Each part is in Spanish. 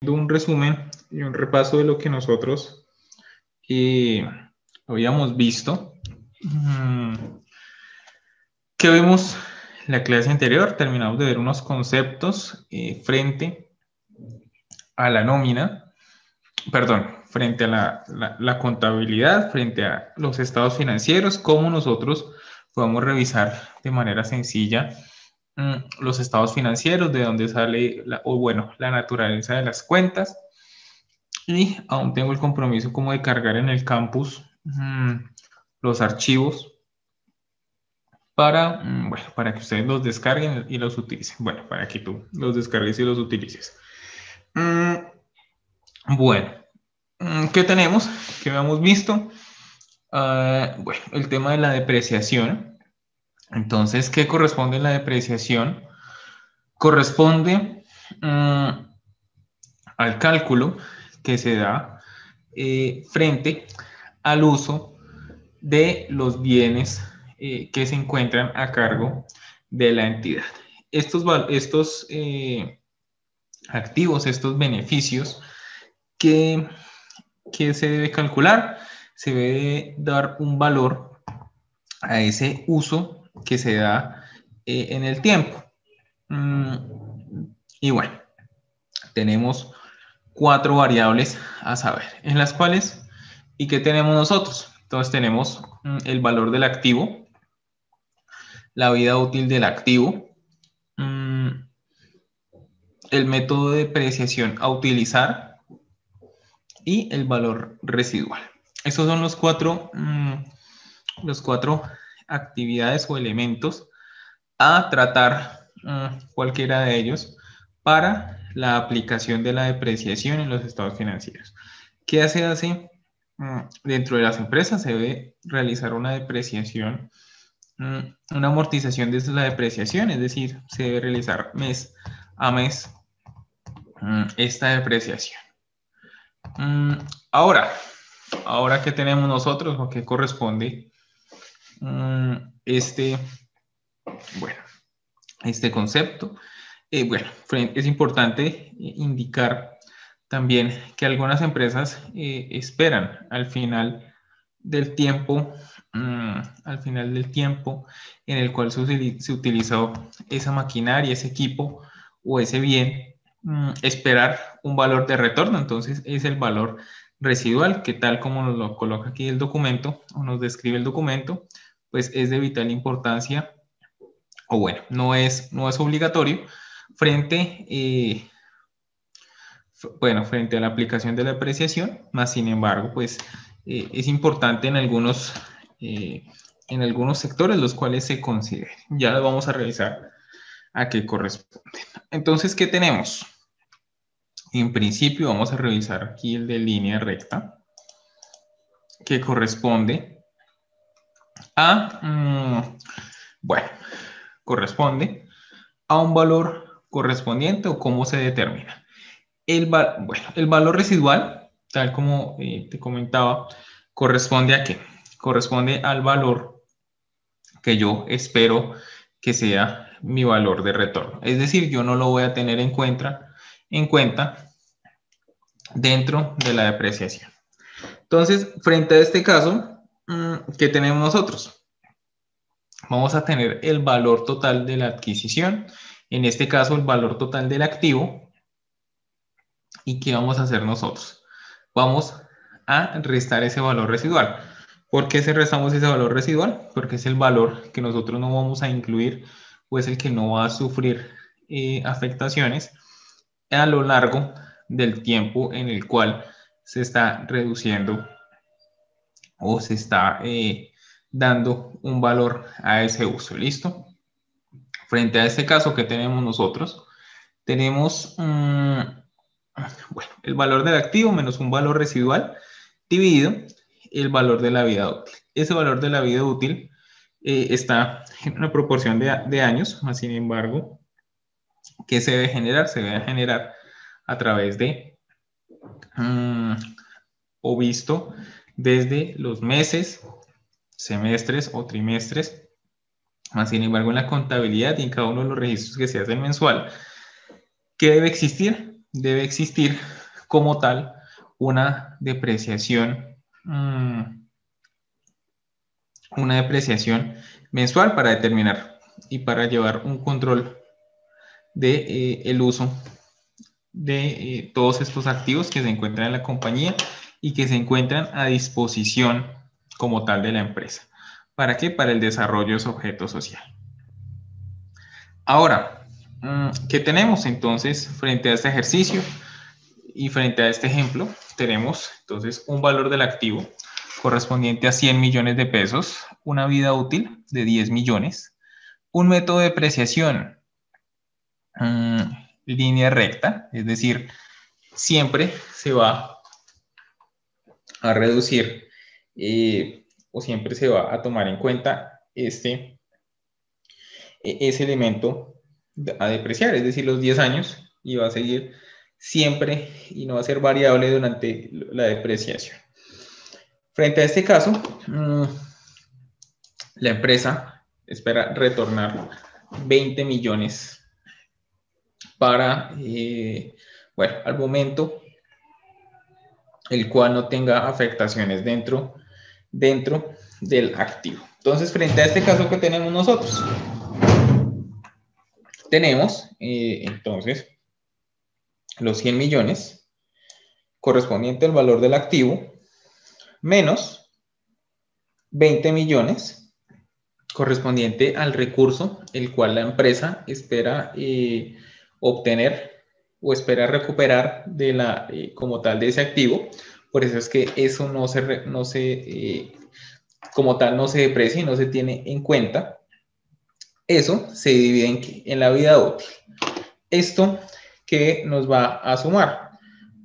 Un resumen y un repaso de lo que nosotros habíamos visto. ¿Qué vimos en la clase anterior? Terminamos de ver unos conceptos frente a la nómina, perdón, frente a la contabilidad, frente a los estados financieros, cómo nosotros podemos revisar de manera sencilla los estados financieros, de dónde sale, la naturaleza de las cuentas. Y aún tengo el compromiso como de cargar en el campus los archivos para, para que ustedes los descarguen y los utilicen. Bueno, para que tú los descargues y los utilices. Bueno, ¿qué tenemos? ¿Qué habíamos visto? Bueno, el tema de la depreciación. Entonces, ¿qué corresponde en la depreciación? Corresponde al cálculo que se da frente al uso de los bienes que se encuentran a cargo de la entidad. Estos activos, estos beneficios que se debe calcular, se debe dar un valor a ese uso que se da en el tiempo. Y bueno, tenemos 4 variables a saber, en las cuales, ¿y qué tenemos nosotros? Entonces tenemos el valor del activo, la vida útil del activo, el método de depreciación a utilizar y el valor residual. Esos son los cuatro actividades o elementos a tratar, cualquiera de ellos, para la aplicación de la depreciación en los estados financieros. ¿Qué se hace? Dentro de las empresas se debe realizar una depreciación, una amortización de la depreciación, es decir, se debe realizar mes a mes esta depreciación. Ahora que tenemos nosotros o que corresponde este, bueno, este concepto. Bueno, es importante indicar también que algunas empresas esperan al final del tiempo, en el cual se utilizó esa maquinaria, ese equipo o ese bien, esperar un valor de retorno. Entonces es el valor residual, que tal como nos lo coloca aquí el documento o nos describe el documento, pues es de vital importancia, o bueno, no es obligatorio frente, frente a la aplicación de la depreciación, más sin embargo, pues es importante en algunos sectores los cuales se consideren. Ya lo vamos a revisar a qué corresponde. Entonces, ¿qué tenemos? En principio vamos a revisar aquí el de línea recta, que corresponde a, bueno, corresponde a un valor correspondiente o cómo se determina. El valor residual, tal como te comentaba, corresponde a qué? Corresponde al valor que yo espero que sea mi valor de retorno. Es decir, yo no lo voy a tener en cuenta dentro de la depreciación. Entonces, frente a este caso, ¿qué tenemos nosotros? Vamos a tener el valor total de la adquisición, en este caso el valor total del activo. ¿Y qué vamos a hacer nosotros? Vamos a restar ese valor residual. ¿Por qué restamos ese valor residual? Porque es el valor que nosotros no vamos a incluir o es el que no va a sufrir afectaciones a lo largo del tiempo en el cual se está reduciendo o se está dando un valor a ese uso. ¿Listo? Frente a este caso que tenemos nosotros, tenemos el valor del activo menos un valor residual dividido el valor de la vida útil. Ese valor de la vida útil está en una proporción de años, más sin embargo, ¿qué se debe generar? Se debe generar a través de, o visto desde los meses, semestres o trimestres, más sin embargo en la contabilidad y en cada uno de los registros que se hacen mensual, ¿qué debe existir? debe existir como tal una depreciación mensual para determinar y para llevar un control de el uso de todos estos activos que se encuentran en la compañía y que se encuentran a disposición como tal de la empresa. ¿Para qué? Para el desarrollo de su objeto social. Ahora, ¿qué tenemos entonces frente a este ejercicio y frente a este ejemplo? Tenemos entonces un valor del activo correspondiente a 100 millones de pesos, una vida útil de 10 millones, un método de depreciación línea recta, es decir, siempre se va a reducir o siempre se va a tomar en cuenta ese elemento a depreciar, es decir, los 10 años, y va a seguir siempre y no va a ser variable durante la depreciación. Frente a este caso, la empresa espera retornar 20 millones para, bueno, al momento el cual no tenga afectaciones dentro del activo. Entonces, frente a este caso que tenemos nosotros, tenemos entonces los 100 millones correspondiente al valor del activo menos 20 millones correspondiente al recurso el cual la empresa espera obtener o espera recuperar de la, como tal de ese activo. Por eso es que eso como tal no se deprecia y no se tiene en cuenta. Eso se divide en la vida útil. Esto que nos va a sumar,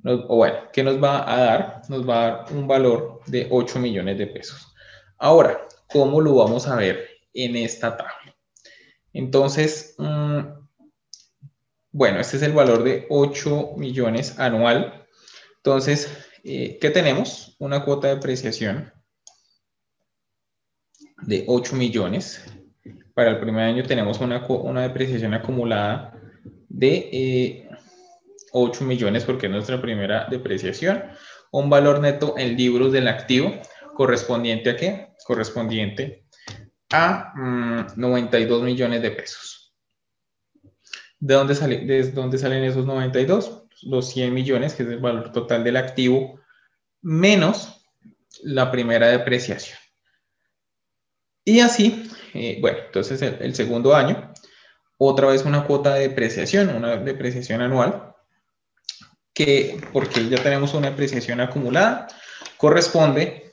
o bueno, ¿qué nos va a dar? Nos va a dar un valor de 8 millones de pesos. Ahora, ¿cómo lo vamos a ver en esta tabla? Entonces, bueno, este es el valor de 8 millones anual. Entonces, ¿qué tenemos? Una cuota de depreciación de 8 millones. Para el primer año tenemos una depreciación acumulada de 8 millones porque es nuestra primera depreciación. Un valor neto en libros del activo correspondiente a ¿qué? Correspondiente a 92 millones de pesos. ¿De dónde salen esos 92? Los 100 millones, que es el valor total del activo, menos la primera depreciación. Y así, bueno, entonces el segundo año, otra vez una cuota de depreciación, una depreciación anual, que porque ya tenemos una depreciación acumulada, corresponde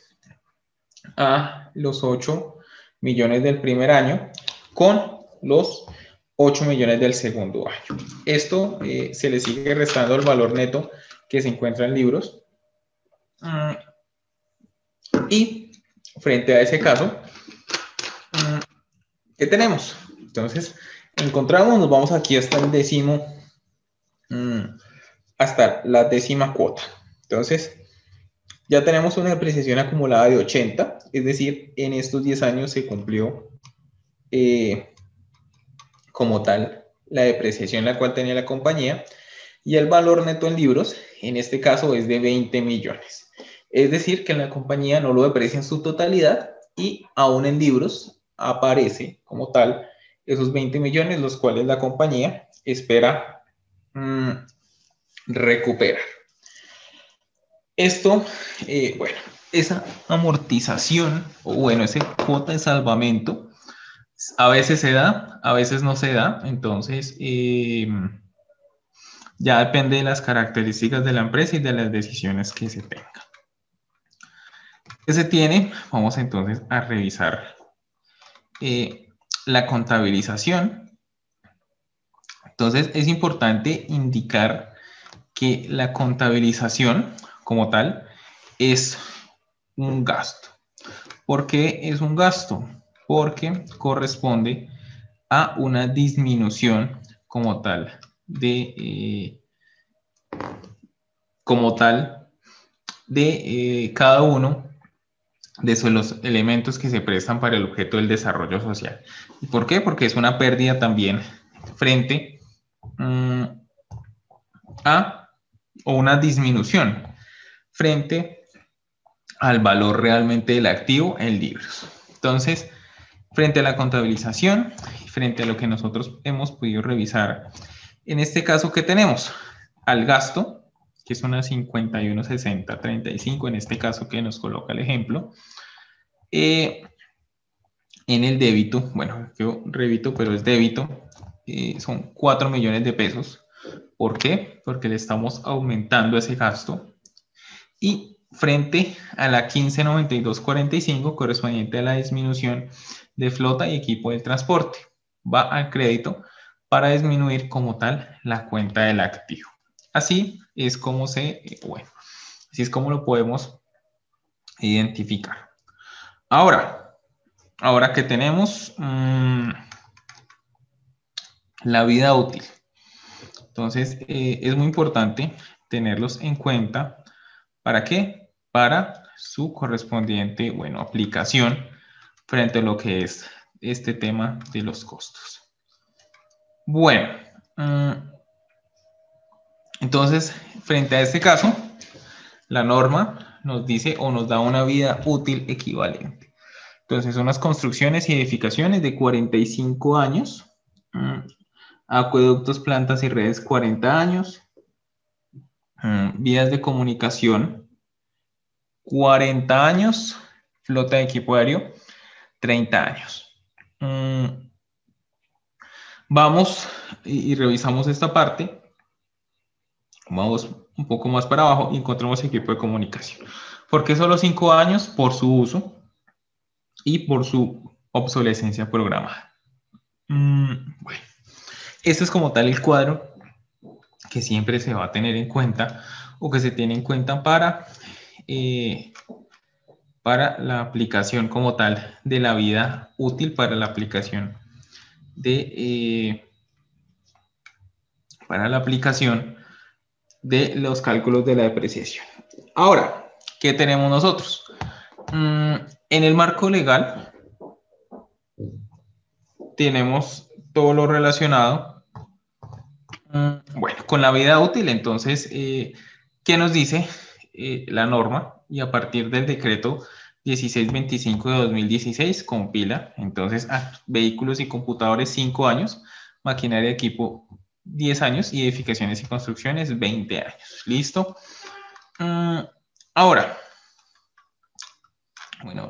a los 8 millones del primer año con los 8 millones del segundo año. Esto se le sigue restando el valor neto que se encuentra en libros. Y frente a ese caso, ¿qué tenemos? Entonces, encontramos, nos vamos aquí hasta el décimo, hasta la décima cuota. Entonces, ya tenemos una depreciación acumulada de 80, es decir, en estos 10 años se cumplió como tal la depreciación la cual tenía la compañía, y el valor neto en libros, en este caso, es de 20 millones. Es decir, que la compañía no lo deprecia en su totalidad y aún en libros aparece como tal esos 20 millones, los cuales la compañía espera recuperar. Esto, bueno, esa amortización, o bueno, esa cuota de salvamento, a veces se da, a veces no se da, entonces ya depende de las características de la empresa y de las decisiones que se tengan. ¿Qué se tiene? Vamos entonces a revisar la contabilización. Entonces es importante indicar que la contabilización como tal es un gasto. ¿Por qué es un gasto? Porque corresponde a una disminución como tal de cada uno de los elementos que se prestan para el objeto del desarrollo social. ¿Y por qué? Porque es una pérdida también frente a o una disminución frente al valor realmente del activo en libros. Entonces, frente a la contabilización, frente a lo que nosotros hemos podido revisar, en este caso, ¿qué tenemos? Al gasto, que es una 51,60,35, en este caso que nos coloca el ejemplo. En el débito, bueno, yo revito, pero es débito, son 4 millones de pesos. ¿Por qué? Porque le estamos aumentando ese gasto. Y frente a la 1592,45 correspondiente a la disminución de flota y equipo de transporte, va al crédito para disminuir como tal la cuenta del activo. Así es como así es como lo podemos identificar. Ahora que tenemos la vida útil. Entonces, es muy importante tenerlos en cuenta. ¿Para qué? Para su correspondiente, aplicación frente a lo que es este tema de los costos. Bueno, entonces, frente a este caso, la norma nos dice o nos da una vida útil equivalente. Entonces, son las construcciones y edificaciones de 45 años, acueductos, plantas y redes 40 años, vías de comunicación 40 años, flota de equipo aéreo 30 años. Vamos y revisamos esta parte. Vamos un poco más para abajo y encontramos equipo de comunicación. ¿Por qué solo 5 años? Por su uso y por su obsolescencia programada. Bueno, este es como tal el cuadro que siempre se va a tener en cuenta o que se tiene en cuenta para la aplicación como tal de la vida útil, para la aplicación de los cálculos de la depreciación. Ahora, ¿qué tenemos nosotros? En el marco legal tenemos todo lo relacionado con la vida útil. Entonces, ¿qué nos dice la norma? Y a partir del decreto 1625 de 2016 compila, entonces, vehículos y computadores 5 años, maquinaria y equipo 10 años y edificaciones y construcciones 20 años. ¿Listo? Ahora,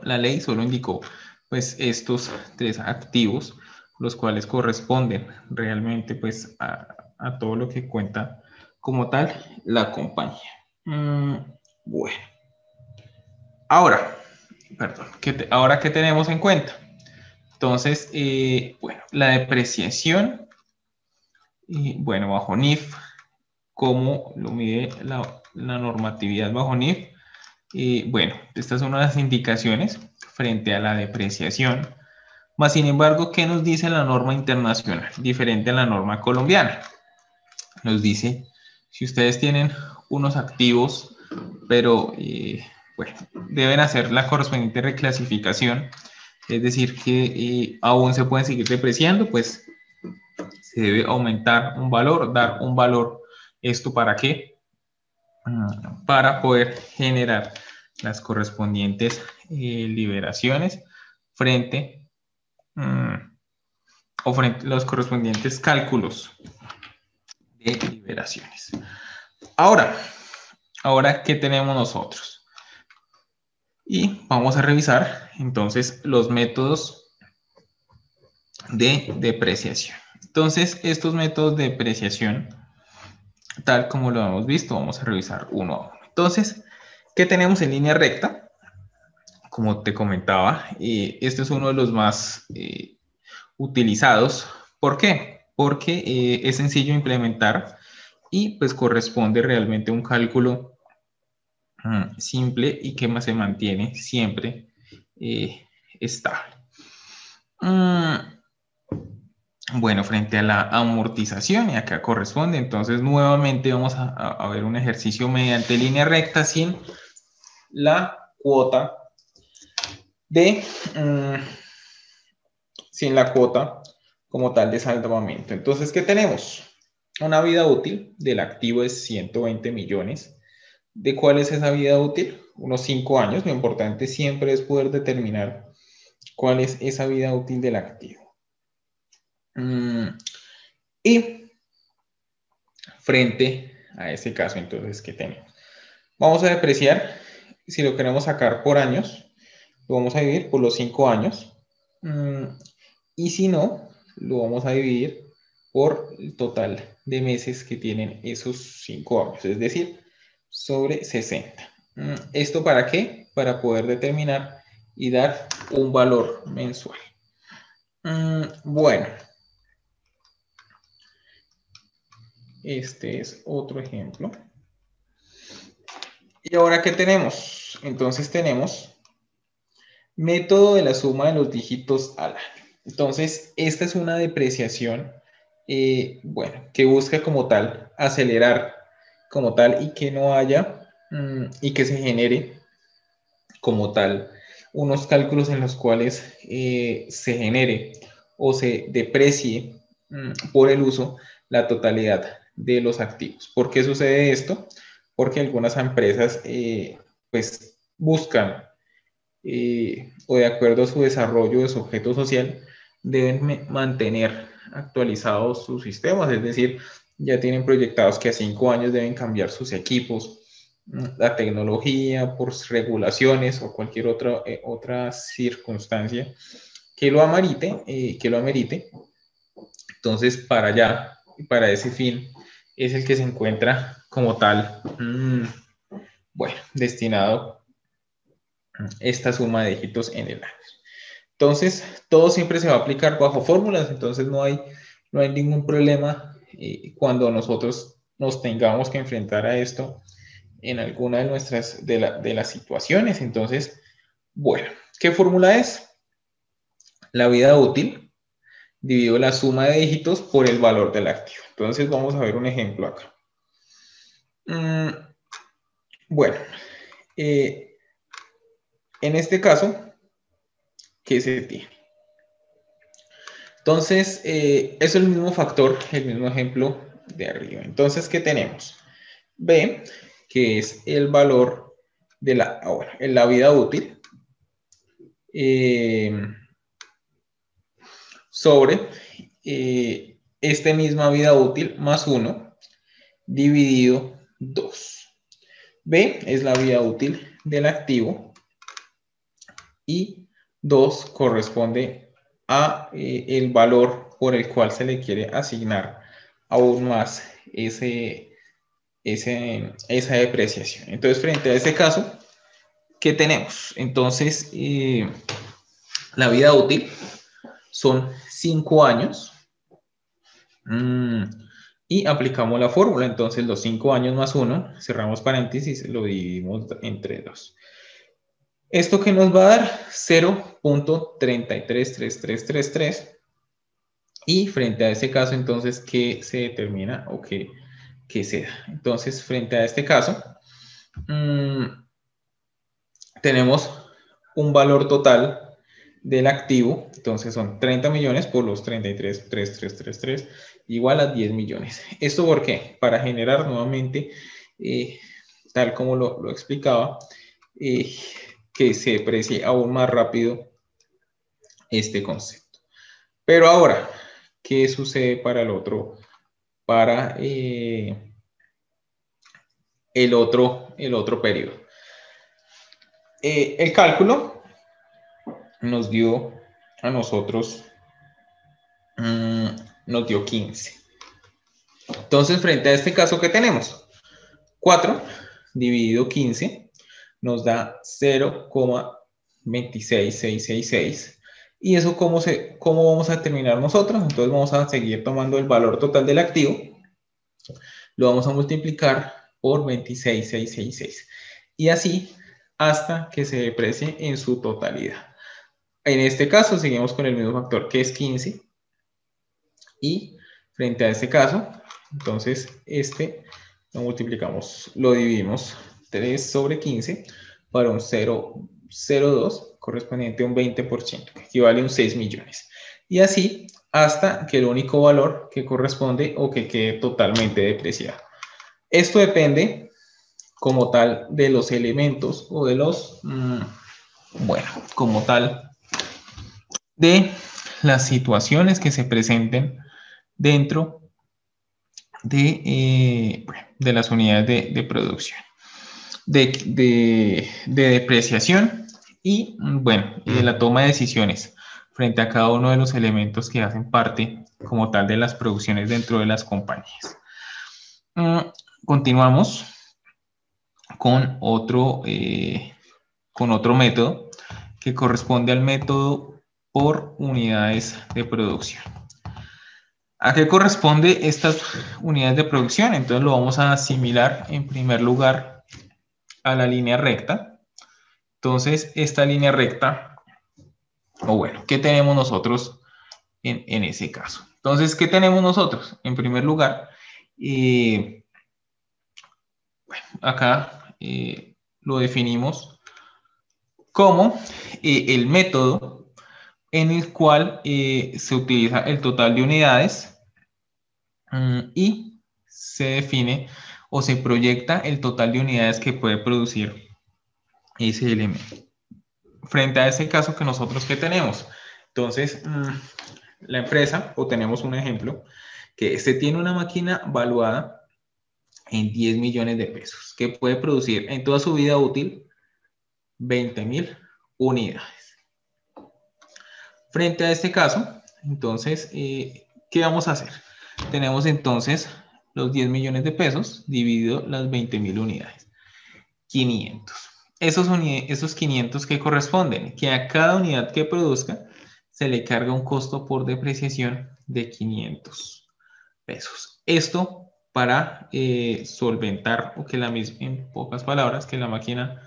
la ley solo indicó pues estos 3 activos, los cuales corresponden realmente pues a todo lo que cuenta como tal la compañía. Bueno, ahora, ahora ¿qué tenemos en cuenta? Entonces, la depreciación, bajo NIF, ¿cómo lo mide la normatividad bajo NIF? Estas son las indicaciones frente a la depreciación. Más sin embargo, ¿qué nos dice la norma internacional? Diferente a la norma colombiana. Nos dice, si ustedes tienen unos activos, pero deben hacer la correspondiente reclasificación, es decir, que aún se pueden seguir depreciando, pues se debe aumentar un valor, dar un valor. ¿Esto para qué? Para poder generar las correspondientes liberaciones frente a los correspondientes cálculos de liberaciones. Ahora, ¿qué tenemos nosotros? Y vamos a revisar entonces los métodos de depreciación. Entonces, estos métodos de depreciación, tal como lo hemos visto, vamos a revisar uno a uno. Entonces, ¿qué tenemos en línea recta? Como te comentaba, este es uno de los más utilizados. ¿Por qué? Porque es sencillo implementar y pues corresponde realmente a un cálculo simple y que se mantiene siempre estable. Frente a la amortización, y acá corresponde, entonces nuevamente vamos a ver un ejercicio mediante línea recta sin la cuota sin la cuota como tal de salvamento. Entonces, ¿qué tenemos? una vida útil del activo es 120 millones. ¿De cuál es esa vida útil? Unos 5 años. Lo importante siempre es poder determinar cuál es esa vida útil del activo. Y frente a ese caso, entonces, ¿qué tenemos? Vamos a depreciar, si lo queremos sacar por años, lo vamos a dividir por los 5 años. Y si no, lo vamos a dividir por el total de meses que tienen esos 5 años, es decir, sobre 60. ¿Esto para qué? Para poder determinar y dar un valor mensual. Bueno, este es otro ejemplo. ¿Y ahora qué tenemos? Entonces tenemos método de la suma de los dígitos al año. Entonces, esta es una depreciación, bueno, que busca como tal acelerar como tal y que no haya y que se genere como tal unos cálculos en los cuales se genere o se deprecie por el uso la totalidad de los activos. ¿Por qué sucede esto? Porque algunas empresas pues buscan o de acuerdo a su desarrollo de su objeto social, deben mantener actualizados sus sistemas, es decir, ya tienen proyectados que a 5 años deben cambiar sus equipos, la tecnología, por regulaciones o cualquier otra circunstancia que lo amerite, Entonces, para allá, para ese fin, es el que se encuentra como tal, bueno, destinado esta suma de dígitos en el año. Entonces, todo siempre se va a aplicar bajo fórmulas, entonces no hay ningún problema cuando nosotros nos tengamos que enfrentar a esto en alguna de nuestras de las situaciones. Entonces, bueno, ¿qué fórmula es? La vida útil dividido la suma de dígitos por el valor del activo. Entonces, vamos a ver un ejemplo acá. Bueno, en este caso, ¿qué se tiene? Entonces, es el mismo factor, el mismo ejemplo de arriba. Entonces, ¿qué tenemos? B, que es el valor de la vida útil, sobre esta misma vida útil más 1 dividido 2. B es la vida útil del activo y 2 corresponde a el valor por el cual se le quiere asignar aún más esa depreciación. Entonces, frente a este caso, ¿qué tenemos? Entonces, la vida útil son 5 años y aplicamos la fórmula. Entonces, los 5 años más 1, cerramos paréntesis, lo dividimos entre 2. ¿Esto que nos va a dar? 0.333333. Y frente a este caso, entonces, ¿qué se determina o qué se da? Entonces, frente a este caso, tenemos un valor total del activo, entonces son 30 millones por los 33,3333, igual a 10 millones. ¿Esto por qué? Para generar nuevamente, tal como lo explicaba, que se deprecie aún más rápido este concepto. Pero ahora, ¿qué sucede para el otro? Para el otro periodo. El cálculo nos dio a nosotros, nos dio 15. Entonces, frente a este caso, ¿qué tenemos? 4 dividido 15 nos da 0,26666. ¿Y eso cómo vamos a determinar nosotros? Entonces vamos a seguir tomando el valor total del activo, lo vamos a multiplicar por 26,666. Y así hasta que se deprecie en su totalidad. En este caso seguimos con el mismo factor que es 15. Y frente a este caso, entonces lo multiplicamos, lo dividimos 3 sobre 15 para un 0,02 correspondiente a un 20%, que equivale a un 6 millones. Y así hasta que el único valor que corresponde o que quede totalmente depreciado. Esto depende como tal de los elementos o de los, bueno, como tal de las situaciones que se presenten dentro de las unidades de producción, de depreciación y, bueno, y de la toma de decisiones frente a cada uno de los elementos que hacen parte como tal de las producciones dentro de las compañías. Continuamos con otro método que corresponde al método por unidades de producción. ¿A qué corresponde estas unidades de producción? Entonces lo vamos a asimilar en primer lugar a la línea recta. Entonces esta línea recta, o bueno, ¿qué tenemos nosotros en ese caso? Entonces, ¿qué tenemos nosotros? En primer lugar, bueno, acá lo definimos como el método en el cual se utiliza el total de unidades y se define o se proyecta el total de unidades que puede producir ese elemento. Frente a ese caso que nosotros que tenemos, entonces la empresa, o tenemos un ejemplo, que se tiene una máquina valuada en 10 millones de pesos, que puede producir en toda su vida útil 20.000 unidades. Frente a este caso, entonces, ¿qué vamos a hacer? Tenemos entonces los 10 millones de pesos dividido las 20.000 unidades. 500. Esos 500 que corresponden, que a cada unidad que produzca se le carga un costo por depreciación de 500 pesos. Esto para solventar o que en pocas palabras, que la máquina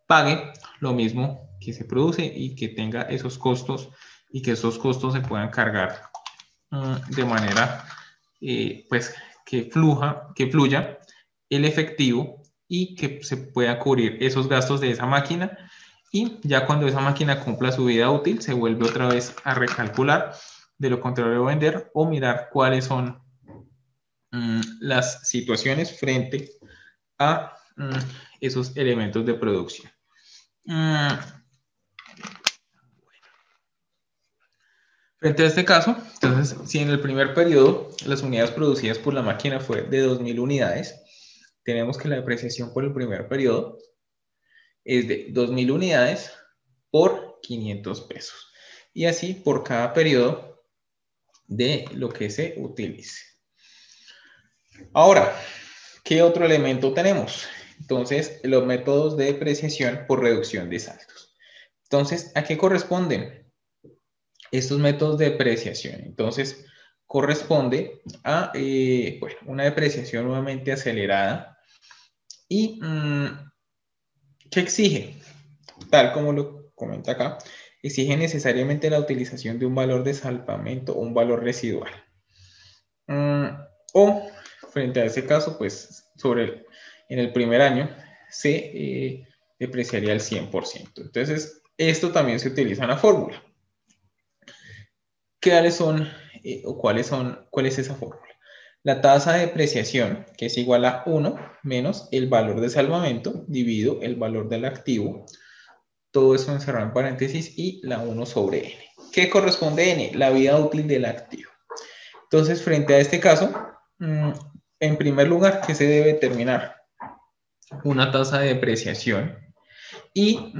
pague lo mismo que se produce y que tenga esos costos y que esos costos se puedan cargar de manera pues que fluya el efectivo y que se pueda cubrir esos gastos de esa máquina, y ya cuando esa máquina cumpla su vida útil se vuelve otra vez a recalcular, de lo contrario vender o mirar cuáles son las situaciones frente a esos elementos de producción. Frente a este caso, entonces, si en el primer periodo las unidades producidas por la máquina fue de 2.000 unidades, tenemos que la depreciación por el primer periodo es de 2.000 unidades por 500 pesos. Y así por cada periodo de lo que se utilice. Ahora, ¿qué otro elemento tenemos? Entonces, los métodos de depreciación por reducción de saldos. Entonces, ¿a qué corresponden estos métodos de depreciación? Entonces, corresponde a bueno, una depreciación nuevamente acelerada y ¿qué exige? Tal como lo comenta acá, exige necesariamente la utilización de un valor de salvamento o un valor residual. O, frente a ese caso, pues en el primer año se depreciaría el 100%. Entonces, esto también se utiliza en la fórmula. ¿Cuáles son cuál es esa fórmula? La tasa de depreciación, que es igual a 1 menos el valor de salvamento dividido el valor del activo. Todo eso encerrado en paréntesis y la 1 sobre n. ¿Qué corresponde a n? La vida útil del activo. Entonces, frente a este caso, en primer lugar, ¿qué se debe determinar? Una tasa de depreciación y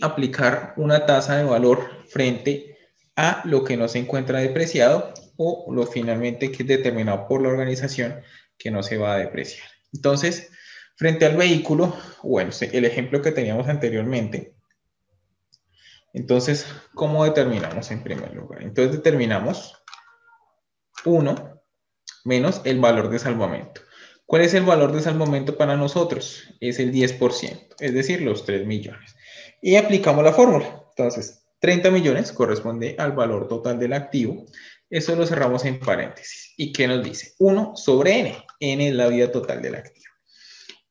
aplicar una tasa de valor frente a lo que no se encuentra depreciado o lo finalmente que es determinado por la organización que no se va a depreciar. Entonces, frente al vehículo, bueno, el ejemplo que teníamos anteriormente, entonces, ¿cómo determinamos en primer lugar? Entonces determinamos 1 menos el valor de salvamento. ¿Cuál es el valor de salvamento para nosotros? Es el 10%, es decir, los 3 millones. Y aplicamos la fórmula. Entonces, 30 millones corresponde al valor total del activo. Eso lo cerramos en paréntesis. ¿Y qué nos dice? 1 sobre n. N es la vida total del activo.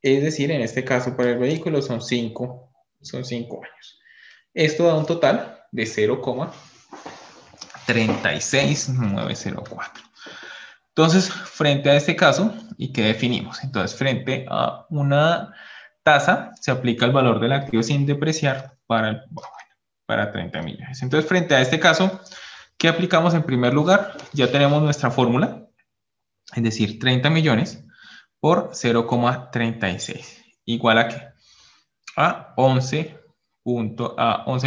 Es decir, en este caso para el vehículo son 5 años. Esto da un total de 0,5 36,904. Entonces, frente a este caso, ¿y qué definimos? Entonces, frente a una tasa, se aplica el valor del activo sin depreciar para 30 millones. Entonces, frente a este caso, ¿qué aplicamos en primer lugar? Ya tenemos nuestra fórmula, es decir, 30 millones por 0,36. ¿Igual a qué? A 11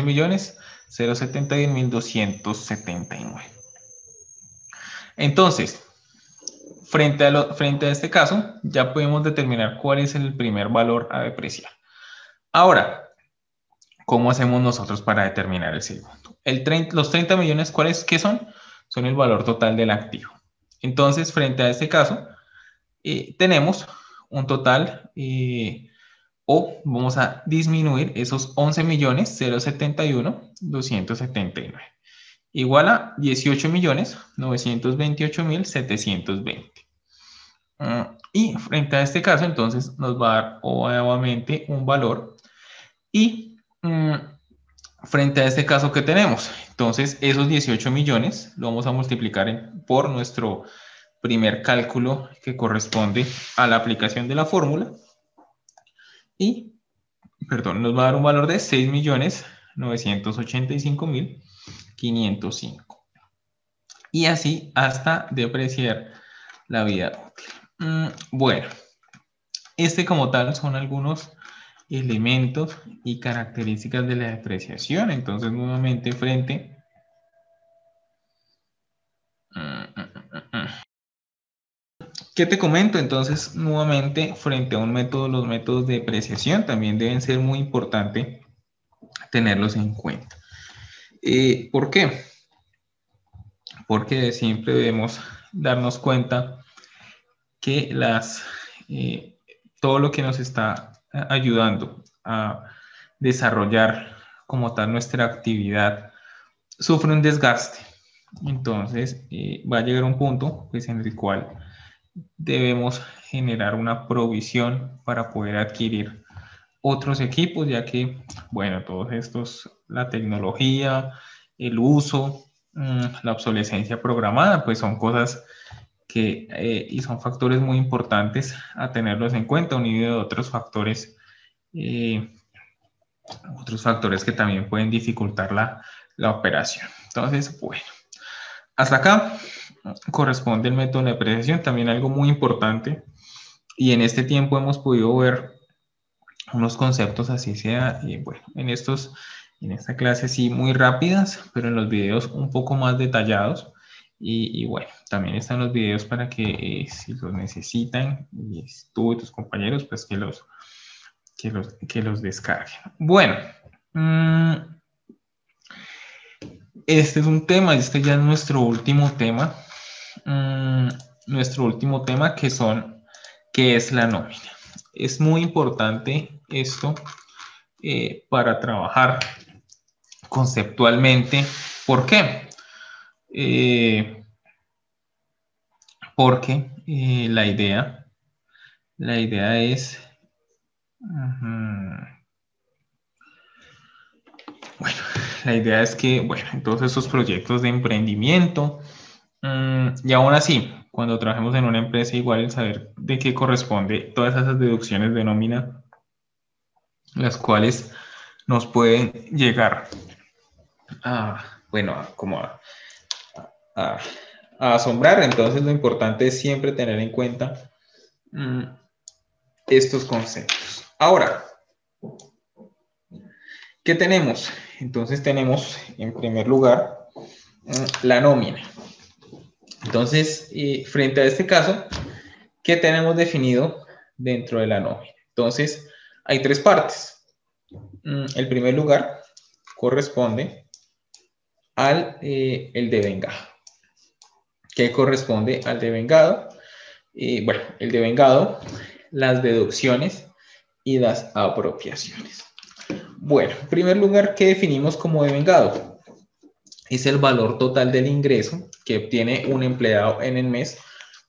millones 071.279. Entonces, frente a este caso, ya podemos determinar cuál es el primer valor a depreciar. Ahora, ¿cómo hacemos nosotros para determinar el segundo? Los 30 millones, ¿qué son? Son el valor total del activo. Entonces, frente a este caso, tenemos un total, o vamos a disminuir esos 11.071.279, igual a 18.928.720. Y frente a este caso, entonces, nos va a dar nuevamente un valor. Y frente a este caso que tenemos, entonces, esos 18 millones lo vamos a multiplicar por nuestro primer cálculo que corresponde a la aplicación de la fórmula. Y, perdón, nos va a dar un valor de 6.985.505. Y así hasta depreciar la vida útil. Bueno, como tal son algunos elementos y características de la depreciación. Entonces, nuevamente frente... ¿Qué te comento? Entonces, nuevamente, frente a un método, los métodos de depreciación también deben ser muy importantes tenerlos en cuenta. ¿Por qué? Porque siempre debemos darnos cuenta que todo lo que nos está ayudando a desarrollar como tal nuestra actividad sufre un desgaste. Entonces, va a llegar un punto pues, en el cual debemos generar una provisión para poder adquirir otros equipos, ya que, bueno, todos estos, la tecnología, el uso, la obsolescencia programada, pues son cosas que, y son factores muy importantes a tenerlos en cuenta, unido a otros factores que también pueden dificultar la operación. Entonces, bueno, hasta acá corresponde el método de depreciación, también algo muy importante, y en este tiempo hemos podido ver unos conceptos así sea, bueno, en esta clase sí muy rápidas, pero en los videos un poco más detallados. Y bueno, también están los videos para que si los necesitan, y tú y tus compañeros, pues que los descarguen. Bueno, este es un tema, este ya es nuestro último tema. Nuestro último tema que es la nómina. Es muy importante esto para trabajar conceptualmente. ¿Por qué? Porque la idea es, bueno, la idea es que, bueno, en todos esos proyectos de emprendimiento, y aún así, cuando trabajemos en una empresa, igual el saber de qué corresponde todas esas deducciones de nómina, las cuales nos pueden llegar bueno, como a asombrar. Entonces, lo importante es siempre tener en cuenta estos conceptos. Ahora, ¿qué tenemos? Entonces, tenemos en primer lugar la nómina. Entonces, frente a este caso, ¿qué tenemos definido dentro de la nómina? Entonces, hay tres partes. El primer lugar corresponde al el devengado. ¿Qué corresponde al devengado? Bueno, el devengado, las deducciones y las apropiaciones. Bueno, en primer lugar, ¿qué definimos como devengado? Es el valor total del ingreso que obtiene un empleado en el mes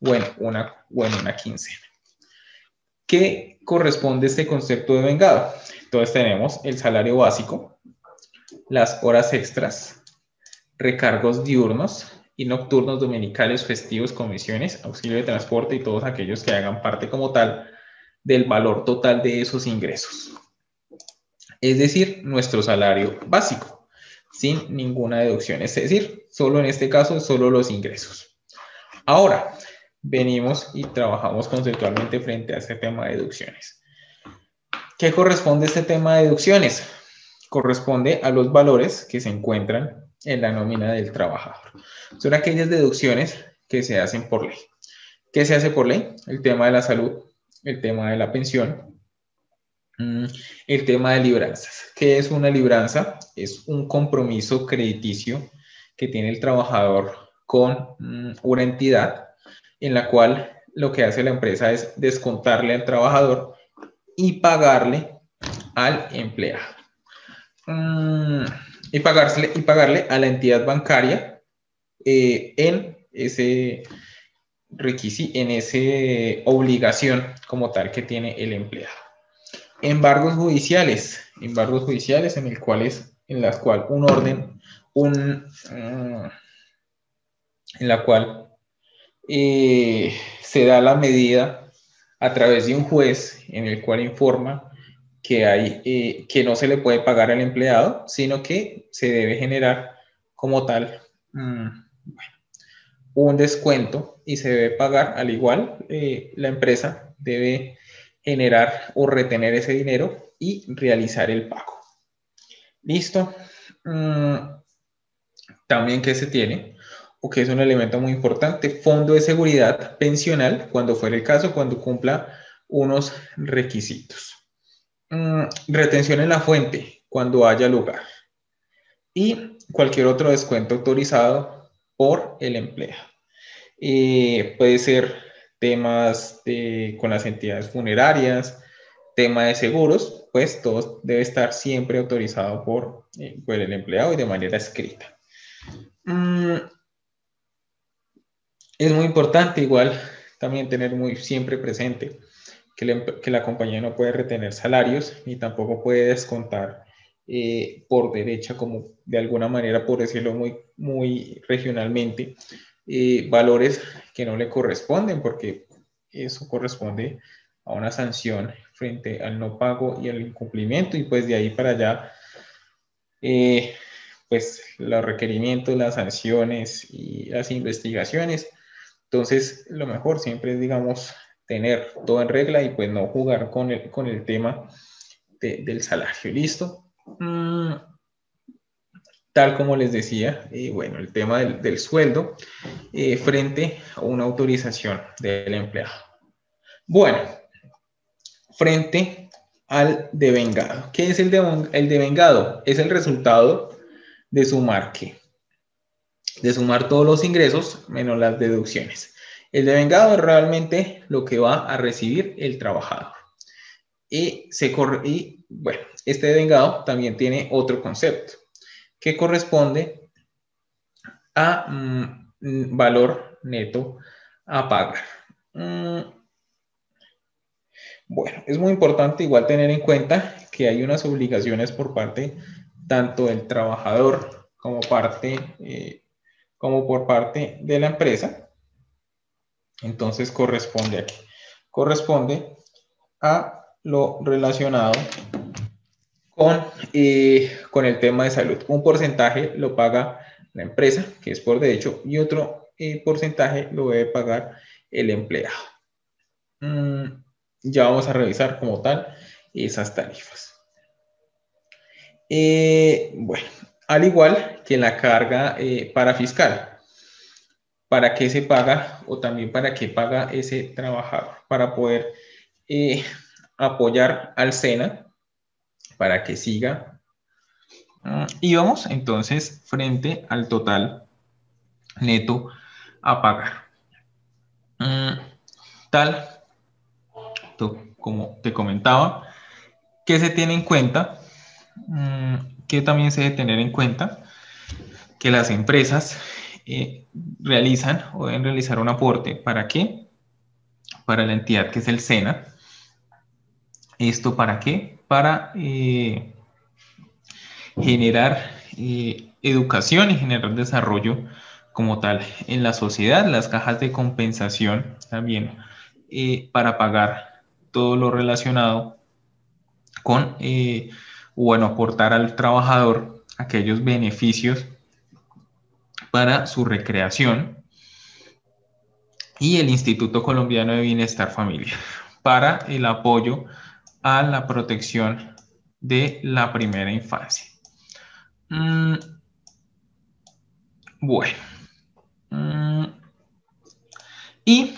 o en una quincena. ¿Qué corresponde a este concepto de devengado? Entonces tenemos el salario básico, las horas extras, recargos diurnos y nocturnos, dominicales, festivos, comisiones, auxilio de transporte y todos aquellos que hagan parte como tal del valor total de esos ingresos. Es decir, nuestro salario básico, sin ninguna deducción. Es decir, solo en este caso, solo los ingresos. Ahora, venimos y trabajamos conceptualmente frente a este tema de deducciones. ¿Qué corresponde a este tema de deducciones? Corresponde a los valores que se encuentran en la nómina del trabajador. Son aquellas deducciones que se hacen por ley. ¿Qué se hace por ley? El tema de la salud, el tema de la pensión, el tema de libranzas. ¿Qué es una libranza? Es un compromiso crediticio que tiene el trabajador con una entidad en la cual lo que hace la empresa es descontarle al trabajador y pagarle al empleado. Y pagarle a la entidad bancaria en ese requisito, en esa obligación como tal que tiene el empleado. Embargos judiciales en las cuales un orden, en la cual se da la medida a través de un juez en el cual informa que no se le puede pagar al empleado, sino que se debe generar como tal un descuento y se debe pagar al igual, la empresa debe generar o retener ese dinero y realizar el pago. ¿Listo? También que se tiene, o que es un elemento muy importante, fondo de seguridad pensional, cuando fuera el caso, cuando cumpla unos requisitos. Retención en la fuente, cuando haya lugar. Y cualquier otro descuento autorizado por el empleado. Puede ser temas con las entidades funerarias, tema de seguros, pues todo debe estar siempre autorizado por el empleado y de manera escrita. Es muy importante igual también tener muy siempre presente que la compañía no puede retener salarios ni tampoco puede descontar por derecha, como de alguna manera, por decirlo muy regionalmente, valores que no le corresponden, porque eso corresponde a una sanción frente al no pago y al incumplimiento, y pues de ahí para allá, pues los requerimientos, las sanciones y las investigaciones. Entonces, lo mejor siempre es, digamos, tener todo en regla y pues no jugar con el tema del salario. ¿Listo? Tal como les decía, bueno, el tema del sueldo frente a una autorización del empleado. Bueno, frente al devengado. ¿Qué es el devengado? Es el resultado de sumar ¿qué? De sumar todos los ingresos menos las deducciones. El devengado es realmente lo que va a recibir el trabajador. Y bueno, este devengado también tiene otro concepto que corresponde a valor neto a pagar. Bueno, es muy importante igual tener en cuenta que hay unas obligaciones por parte tanto del trabajador como por parte de la empresa. Entonces corresponde a lo relacionado con el tema de salud. Un porcentaje lo paga la empresa, que es por derecho, y otro porcentaje lo debe pagar el empleado. Ya vamos a revisar como tal esas tarifas. Bueno, al igual que la carga para fiscal. ¿Para qué se paga o también para qué paga ese trabajador? Para poder apoyar al SENA para que siga. Y vamos entonces frente al total neto a pagar. Tal como te comentaba, ¿qué se tiene en cuenta? Que también se debe tener en cuenta que las empresas realizan o deben realizar un aporte. ¿Para qué? Para la entidad que es el SENA. ¿Esto para qué? Para generar educación y generar desarrollo como tal en la sociedad, las cajas de compensación también para pagar todo lo relacionado con, bueno, aportar al trabajador aquellos beneficios para su recreación, y el Instituto Colombiano de Bienestar Familiar para el apoyo a la protección de la primera infancia. Bueno. ¿Y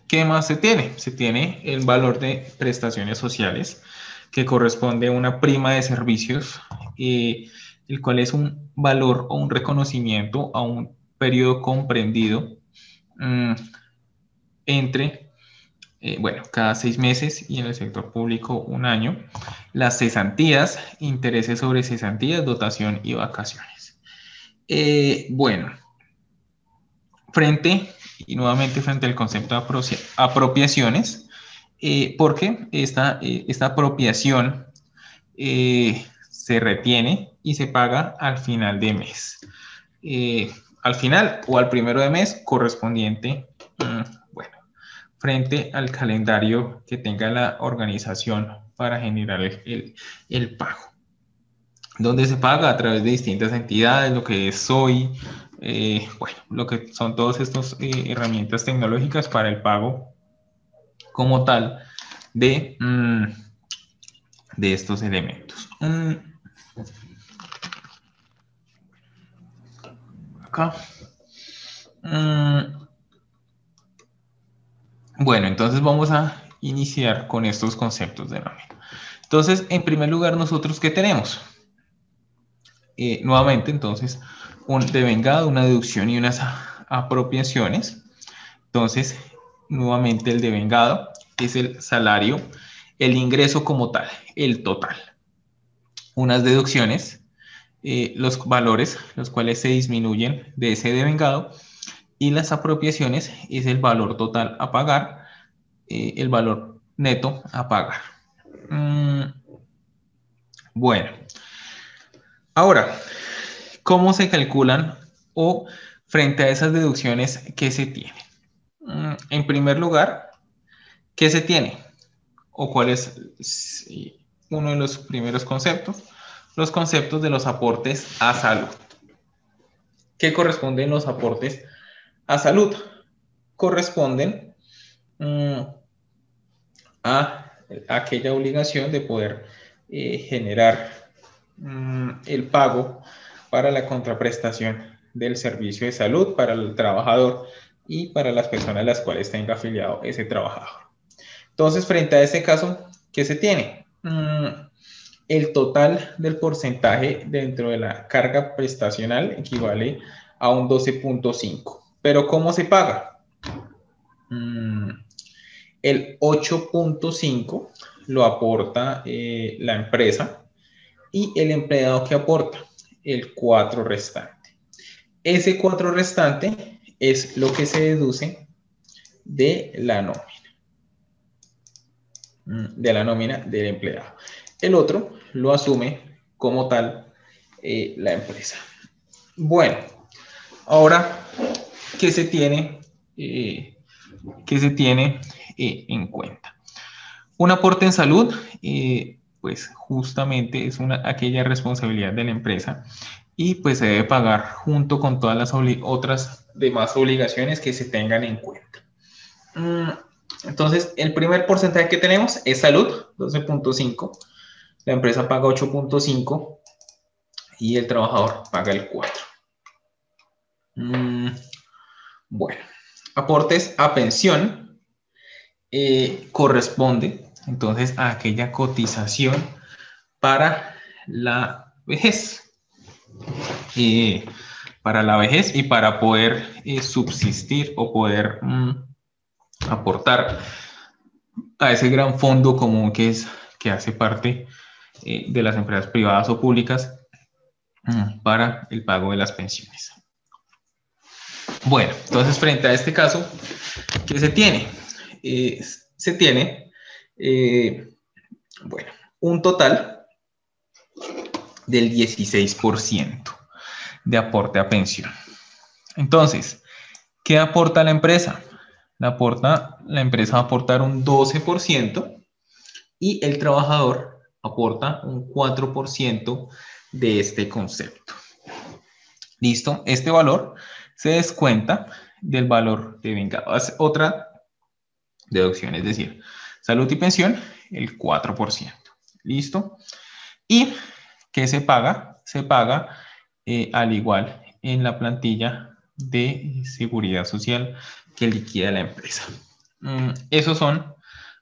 qué más se tiene? Se tiene el valor de prestaciones sociales, que corresponde a una prima de servicios, el cual es un valor o un reconocimiento a un periodo comprendido entre, bueno, cada 6 meses y en el sector público un año, las cesantías, intereses sobre cesantías, dotación y vacaciones. Bueno, nuevamente frente al concepto de apropiaciones, porque esta apropiación se retiene y se paga al final de mes. Al final o al primero de mes correspondiente, bueno, frente al calendario que tenga la organización para generar el pago, donde se paga a través de distintas entidades, lo que es SOI, bueno, lo que son todas estas herramientas tecnológicas para el pago como tal de estos elementos. Acá. Bueno, entonces vamos a iniciar con estos conceptos de nómina. Entonces, en primer lugar, nosotros, ¿qué tenemos? Nuevamente, entonces, un devengado, una deducción y unas apropiaciones. Entonces, nuevamente el devengado es el salario, el ingreso como tal, el total. Unas deducciones, los valores, los cuales se disminuyen de ese devengado, y las apropiaciones es el valor total a pagar, el valor neto a pagar. Bueno, ahora, ¿cómo se calculan o frente a esas deducciones qué se tiene? En primer lugar, ¿qué se tiene? ¿O cuál es uno de los primeros conceptos? Los conceptos de los aportes a salud. ¿Qué corresponden los aportes a salud? Corresponden a aquella obligación de poder generar el pago para la contraprestación del servicio de salud para el trabajador y para las personas a las cuales tenga afiliado ese trabajador. Entonces, frente a este caso, ¿qué se tiene? El total del porcentaje dentro de la carga prestacional equivale a un 12.5. ¿Pero cómo se paga? El 8.5 lo aporta la empresa y el empleado que aporta el 4 restante. Ese 4 restante es lo que se deduce de la nómina del empleado. El otro lo asume como tal la empresa. Bueno, ahora, ¿qué se tiene en cuenta? Un aporte en salud, pues justamente es aquella responsabilidad de la empresa y pues se debe pagar junto con todas las otras demás obligaciones que se tengan en cuenta. Entonces, el primer porcentaje que tenemos es salud, 12.5. La empresa paga 8.5 y el trabajador paga el 4. Bueno, aportes a pensión corresponde entonces a aquella cotización para la vejez. Para la vejez y para poder subsistir o poder aportar a ese gran fondo común que hace parte de las empresas privadas o públicas para el pago de las pensiones. Bueno, entonces frente a este caso, ¿qué se tiene? Se tiene, un total del 16%. de aporte a pensión. Entonces, ¿qué aporta la empresa? La empresa va a aportar un 12% y el trabajador aporta un 4% de este concepto. ¿Listo? Este valor se descuenta del valor de vengado. Otra deducción, es decir, salud y pensión, el 4%. ¿Listo? ¿Y qué se paga? Se paga al igual en la plantilla de seguridad social que liquida la empresa. Esos son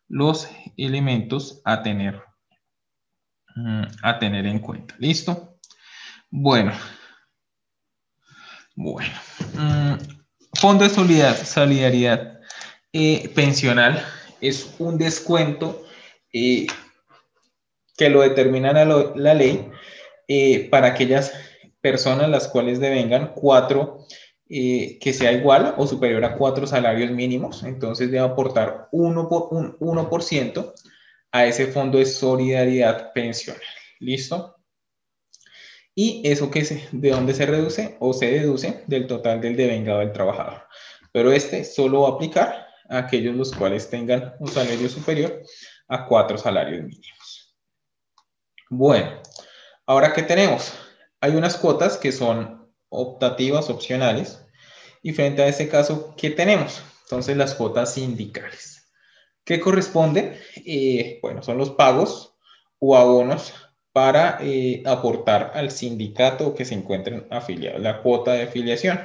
los elementos a tener en cuenta. ¿Listo? Bueno. Fondo de solidaridad pensional es un descuento que lo determina la ley para aquellas personas las cuales devengan que sea igual o superior a 4 salarios mínimos. Entonces debe aportar 1% a ese fondo de solidaridad pensional. ¿Listo? Y eso de dónde se reduce o se deduce del total del devengado del trabajador. Pero este solo va a aplicar a aquellos los cuales tengan un salario superior a 4 salarios mínimos. Bueno, ahora ¿qué tenemos? Hay unas cuotas que son optativas, opcionales, y frente a ese caso, ¿qué tenemos? Entonces las cuotas sindicales. ¿Qué corresponden? Bueno, son los pagos o abonos para aportar al sindicato que se encuentren afiliados, la cuota de afiliación.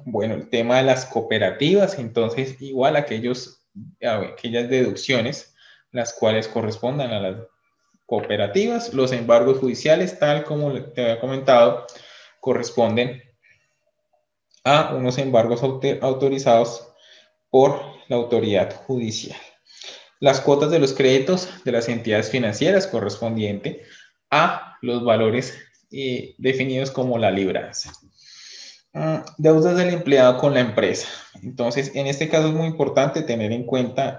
Bueno, el tema de las cooperativas, entonces igual aquellas deducciones las cuales correspondan a las cooperativas, los embargos judiciales, tal como te había comentado, corresponden a unos embargos autorizados por la autoridad judicial. Las cuotas de los créditos de las entidades financieras correspondiente a los valores definidos como la libranza. Deudas del empleado con la empresa. Entonces, en este caso es muy importante tener en cuenta,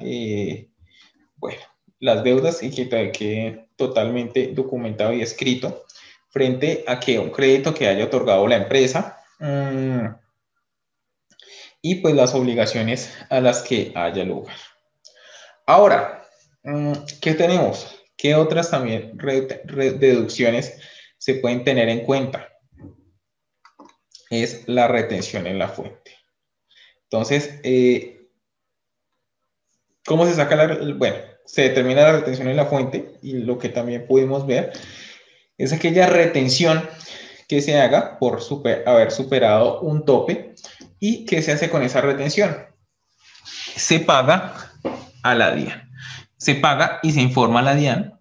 bueno, las deudas y que quede totalmente documentado y escrito frente a que un crédito que haya otorgado la empresa y pues las obligaciones a las que haya lugar. Ahora, ¿qué tenemos? ¿Qué otras también deducciones se pueden tener en cuenta? Es la retención en la fuente. Entonces, ¿cómo se saca bueno, se determina la retención en la fuente y lo que también pudimos ver es aquella retención que se haga por haber superado un tope. ¿Y qué se hace con esa retención? Se paga a la DIAN. Se paga y se informa a la DIAN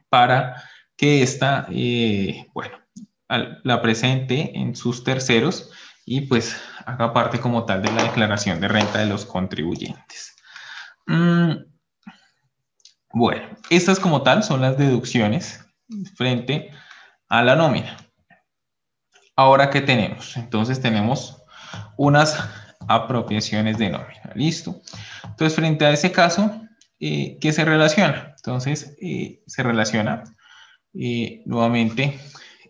para que ésta, bueno, la presente en sus terceros y pues haga parte como tal de la declaración de renta de los contribuyentes. Bueno, estas como tal son las deducciones frente a la nómina. Ahora, ¿qué tenemos? Entonces tenemos unas apropiaciones de nómina. ¿Listo? Entonces, frente a ese caso, ¿qué se relaciona? Entonces, se relaciona nuevamente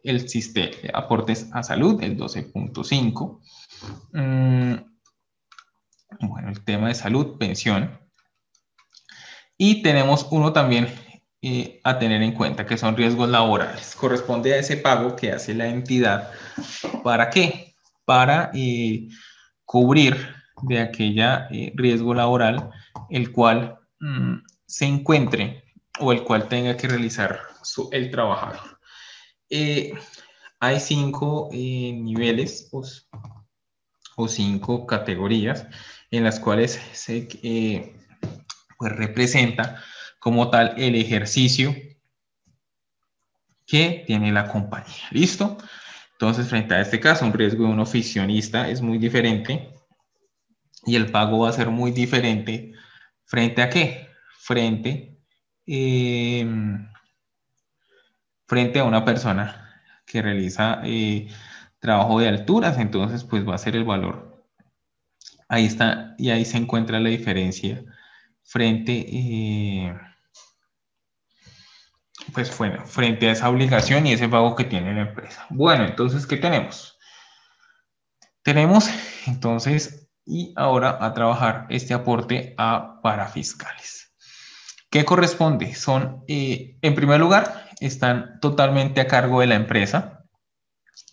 el sistema de aportes a salud, el 12.5. Bueno, el tema de salud, pensión. Y tenemos uno también a tener en cuenta, que son riesgos laborales. Corresponde a ese pago que hace la entidad. ¿Para qué? Para cubrir de aquella riesgo laboral el cual se encuentre o el cual tenga que realizar el trabajador. Hay 5 niveles o 5 categorías en las cuales se pues representa como tal el ejercicio que tiene la compañía. ¿Listo? Entonces, frente a este caso, un riesgo de un oficionista es muy diferente y el pago va a ser muy diferente. ¿Frente a qué? Frente a una persona que realiza trabajo de alturas, entonces pues va a ser el valor. Ahí está, y ahí se encuentra pues bueno, frente a esa obligación y ese pago que tiene la empresa. Bueno, entonces, ¿qué tenemos? Tenemos entonces, y ahora a trabajar este aporte a parafiscales. ¿Qué corresponde? Son, en primer lugar, están totalmente a cargo de la empresa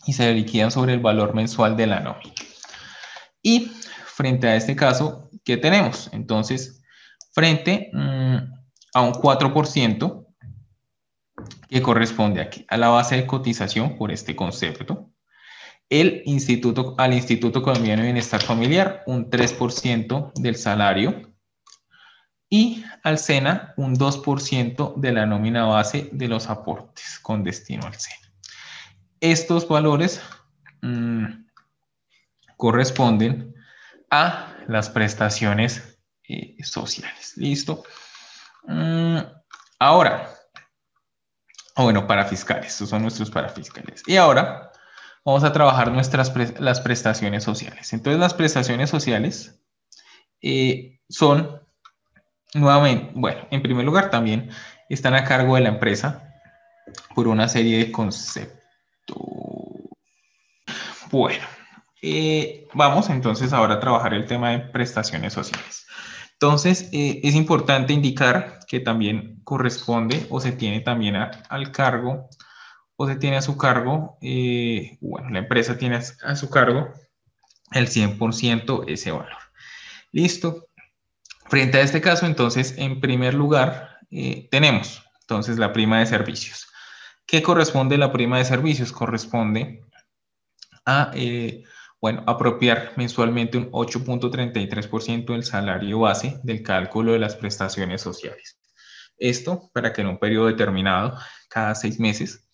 y se liquidan sobre el valor mensual de la nómina. Y frente a este caso, ¿qué tenemos? Entonces, frente a un 4% que corresponde aquí a la base de cotización por este concepto, al Instituto Colombiano de Bienestar Familiar un 3% del salario y al SENA un 2% de la nómina base de los aportes con destino al SENA. Estos valores corresponden a las prestaciones sociales. ¿Listo? Ahora, bueno, parafiscales, estos son nuestros parafiscales. Y ahora vamos a trabajar las prestaciones sociales. Entonces, las prestaciones sociales son, nuevamente, bueno, en primer lugar también están a cargo de la empresa por una serie de conceptos. Bueno, vamos entonces ahora a trabajar el tema de prestaciones sociales. Entonces, es importante indicar que también corresponde o se tiene también al cargo o se tiene a su cargo, bueno, la empresa tiene a su cargo el 100% ese valor. Listo. Frente a este caso, entonces, en primer lugar, tenemos entonces la prima de servicios. ¿Qué corresponde la prima de servicios? Corresponde a, bueno, apropiar mensualmente un 8.33% del salario base del cálculo de las prestaciones sociales. Esto para que en un periodo determinado, cada 6 meses,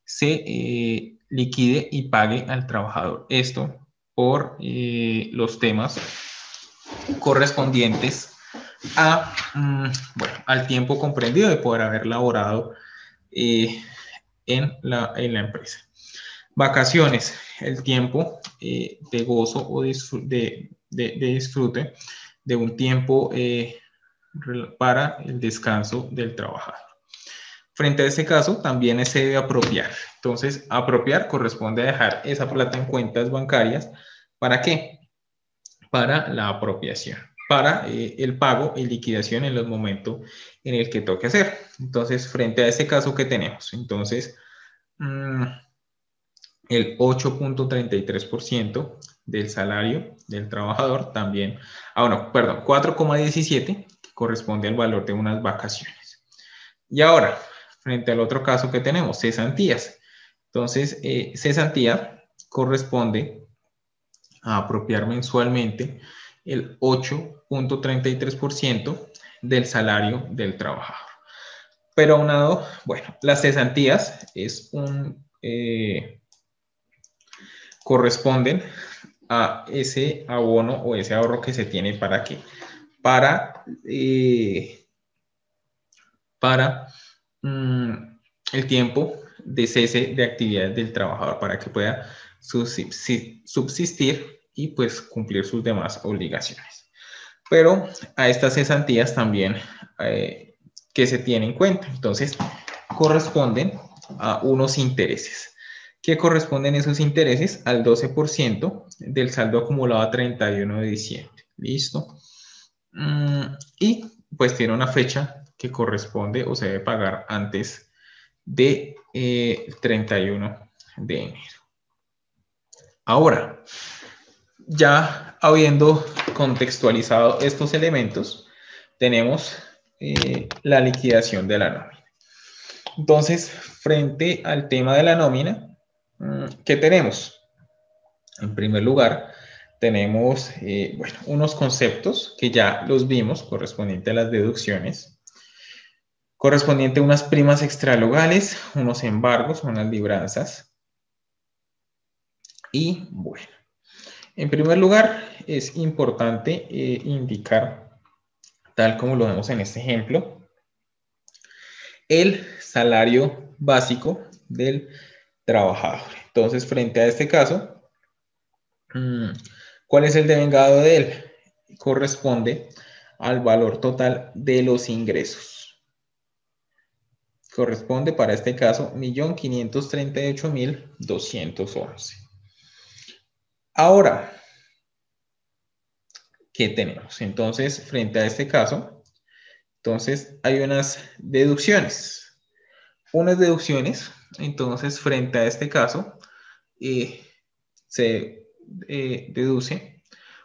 se liquide y pague al trabajador. Esto por los temas correspondientes a, bueno, al tiempo comprendido de poder haber laborado en la empresa. Vacaciones, el tiempo de gozo o de disfrute de un tiempo para el descanso del trabajador. Frente a este caso, también se debe apropiar. Entonces, apropiar corresponde a dejar esa plata en cuentas bancarias. ¿Para qué? Para la apropiación, para el pago y liquidación en los momentos en el que toque hacer. Entonces, frente a este caso, ¿qué tenemos? Entonces, el 8.33% del salario del trabajador también, bueno, perdón, 4,17 corresponde al valor de unas vacaciones. Y ahora, frente al otro caso que tenemos, cesantías. Entonces, cesantía corresponde a apropiar mensualmente el 8.33% del salario del trabajador. Pero aunado, bueno, las cesantías es corresponden a ese abono o ese ahorro que se tiene para qué? Para el tiempo de cese de actividades del trabajador para que pueda subsistir y pues cumplir sus demás obligaciones. Pero a estas cesantías también que se tienen en cuenta. Entonces, corresponden a unos intereses. ¿Qué corresponden esos intereses? Al 12% del saldo acumulado a 31 de diciembre. ¿Listo? Y pues tiene una fecha que corresponde o se debe pagar antes de 31 de enero. Ahora, ya habiendo contextualizado estos elementos, tenemos la liquidación de la nómina. Entonces, frente al tema de la nómina, ¿qué tenemos? En primer lugar, tenemos bueno, unos conceptos que ya los vimos correspondiente a las deducciones, correspondiente a unas primas extralogales, unos embargos, unas libranzas. Y bueno, en primer lugar, es importante indicar, tal como lo vemos en este ejemplo, el salario básico del trabajador. Entonces, frente a este caso, ¿cuál es el devengado de él? Corresponde al valor total de los ingresos. corresponde para este caso 1.538.211. Ahora, ¿qué tenemos? Entonces, frente a este caso, entonces hay unas deducciones. Unas deducciones, entonces, frente a este caso, se deduce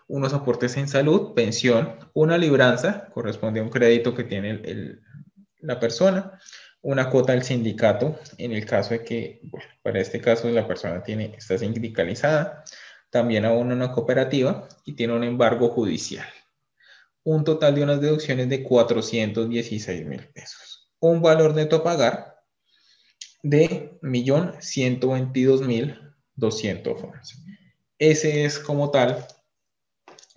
unos aportes en salud, pensión, una libranza, corresponde a un crédito que tiene la persona, una cuota del sindicato, en el caso de que, bueno, para este caso la persona está sindicalizada, también abona una cooperativa y tiene un embargo judicial. Un total de unas deducciones de 416.000 pesos. Un valor neto a pagar de 1.122.211. Ese es como tal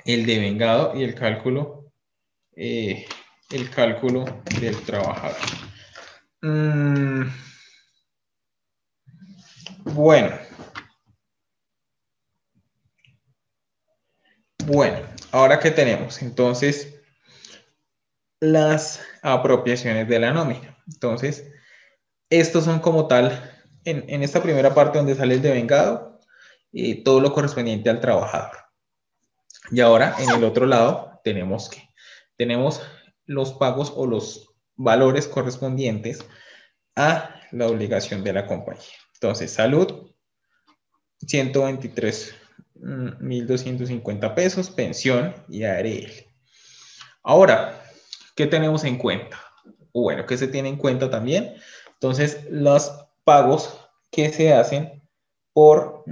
el devengado y el cálculo del trabajador. Bueno, ahora ¿qué tenemos? Entonces, las apropiaciones de la nómina. Entonces, estos son como tal, en esta primera parte donde sale el devengado, todo lo correspondiente al trabajador. Y ahora, en el otro lado, tenemos los pagos o los valores correspondientes a la obligación de la compañía. Entonces, salud, 123.250 pesos, pensión y ARL. Ahora, ¿qué tenemos en cuenta? Bueno, ¿qué se tiene en cuenta también? Entonces, los pagos que se hacen por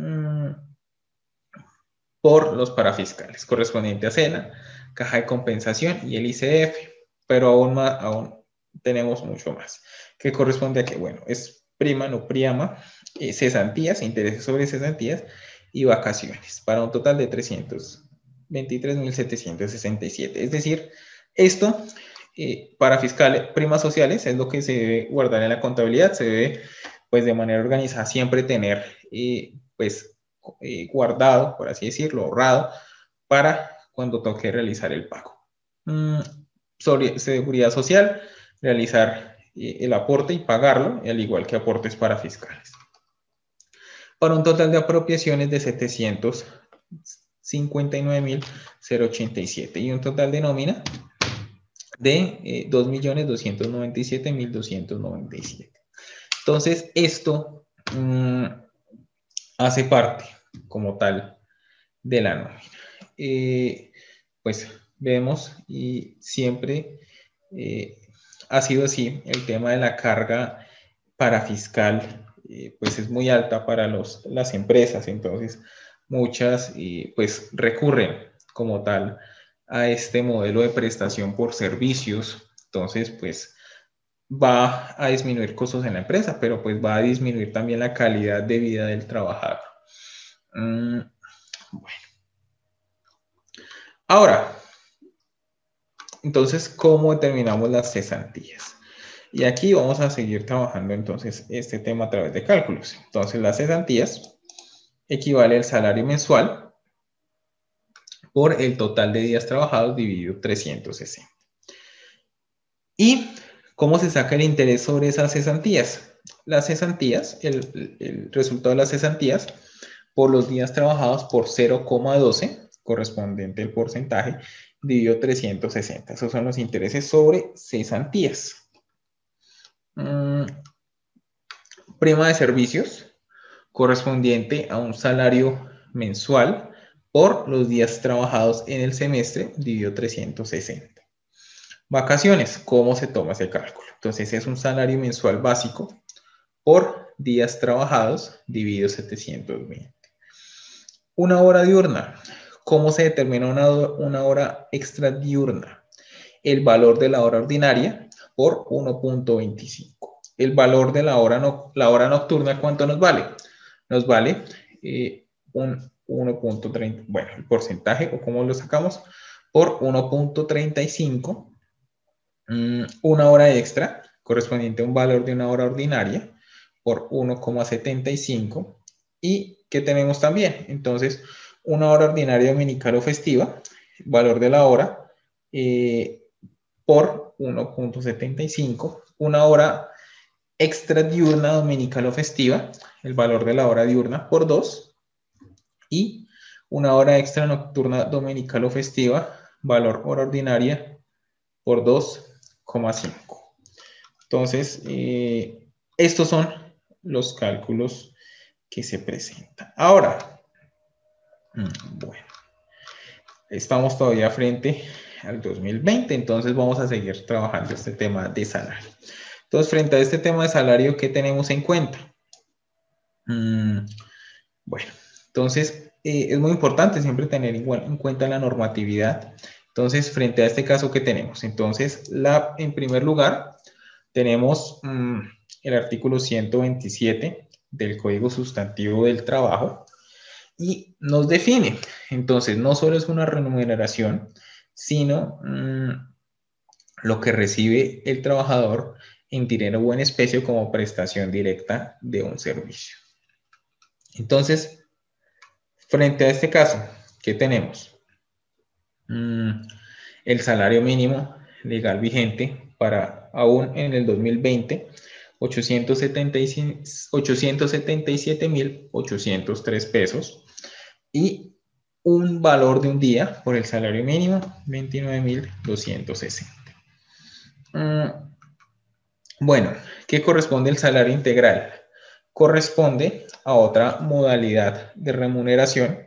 los parafiscales, correspondiente a SENA, Caja de Compensación y el ICF, pero aún tenemos mucho más, que corresponde a que, bueno, es prima, no priama, cesantías, intereses sobre cesantías y vacaciones, para un total de 323.767. Es decir, esto para fiscales, primas sociales, es lo que se debe guardar en la contabilidad, se debe, pues, de manera organizada siempre tener, pues, guardado, por así decirlo, ahorrado, para cuando toque realizar el pago. Sobre seguridad social, realizar el aporte y pagarlo, al igual que aportes para fiscales. Para un total de apropiaciones de 759.087 y un total de nómina de 2.297.297. Entonces, esto hace parte como tal de la nómina. Pues vemos y siempre ha sido así, el tema de la carga parafiscal pues es muy alta para las empresas, entonces muchas pues recurren como tal a este modelo de prestación por servicios, entonces pues va a disminuir costos en la empresa, pero pues va a disminuir también la calidad de vida del trabajador. Bueno. Ahora, entonces, ¿cómo determinamos las cesantías? Y aquí vamos a seguir trabajando entonces este tema a través de cálculos. Entonces, las cesantías equivale al salario mensual por el total de días trabajados dividido 360. ¿Y cómo se saca el interés sobre esas cesantías? Las cesantías, el resultado de las cesantías por los días trabajados por 0,12, correspondiente al porcentaje, dividido 360. Esos son los intereses sobre cesantías. Prima de servicios, correspondiente a un salario mensual por los días trabajados en el semestre, dividido 360. Vacaciones, ¿cómo se toma ese cálculo? Entonces es un salario mensual básico por días trabajados, dividido 720. Una hora diurna, ¿cómo se determina una hora extra diurna? El valor de la hora ordinaria por 1.25. El valor de la hora nocturna, ¿cuánto nos vale? Nos vale un 1.30, bueno, el porcentaje, o cómo lo sacamos, por 1.35. Una hora extra, correspondiente a un valor de una hora ordinaria, por 1.75. ¿Y qué tenemos también? Entonces, una hora ordinaria dominical o festiva, valor de la hora, por 1.75. Una hora extradiurna, dominical o festiva, el valor de la hora diurna por 2, y una hora extra nocturna, dominical o festiva, valor hora ordinaria por 2,5. Entonces, estos son los cálculos que se presentan. Ahora, bueno, estamos todavía frente al 2020, entonces vamos a seguir trabajando este tema de salario. Entonces, frente a este tema de salario, ¿qué tenemos en cuenta? Bueno, entonces es muy importante siempre tener igual en cuenta la normatividad. Entonces, frente a este caso, ¿qué tenemos? Entonces, en primer lugar, tenemos el artículo 127 del Código Sustantivo del Trabajo y nos define. Entonces, no solo es una remuneración, sino lo que recibe el trabajador en dinero o en especie como prestación directa de un servicio. Entonces, frente a este caso, ¿qué tenemos? El salario mínimo legal vigente para aún en el 2020, 877.803 pesos y un valor de un día por el salario mínimo, 29.260. Bueno, ¿qué corresponde al salario integral? Corresponde a otra modalidad de remuneración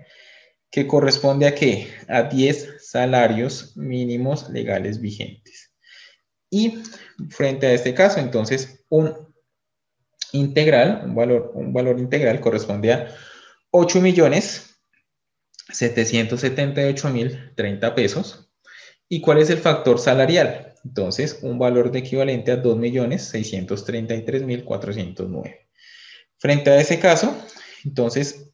que corresponde a ¿qué? A 10 salarios mínimos legales vigentes. Y frente a este caso, entonces, un valor integral corresponde a 8.778.030 pesos. ¿Y cuál es el factor salarial? Entonces, un valor de equivalente a 2.633.409. Frente a ese caso, entonces,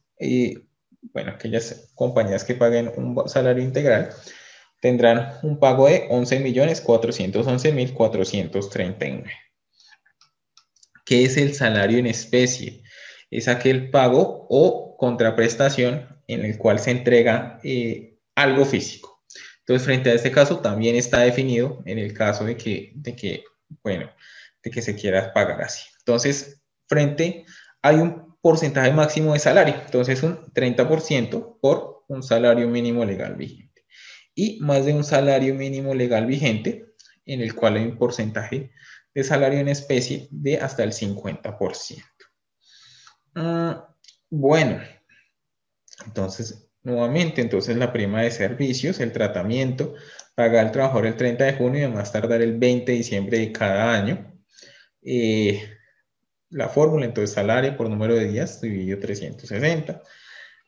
bueno, aquellas compañías que paguen un salario integral tendrán un pago de 11.411.439. ¿Qué es el salario en especie? Es aquel pago o contraprestación en el cual se entrega algo físico. Entonces, frente a este caso, también está definido en el caso de que se quiera pagar así. Entonces, hay un porcentaje máximo de salario. Entonces, un 30% por un salario mínimo legal vigente. Y más de un salario mínimo legal vigente, en el cual hay un porcentaje de salario en especie de hasta el 50%. Bueno, entonces, nuevamente, la prima de servicios, el tratamiento, pagar al trabajador el 30 de junio y a más tardar el 20 de diciembre de cada año. La fórmula, entonces, salario por número de días dividido 360.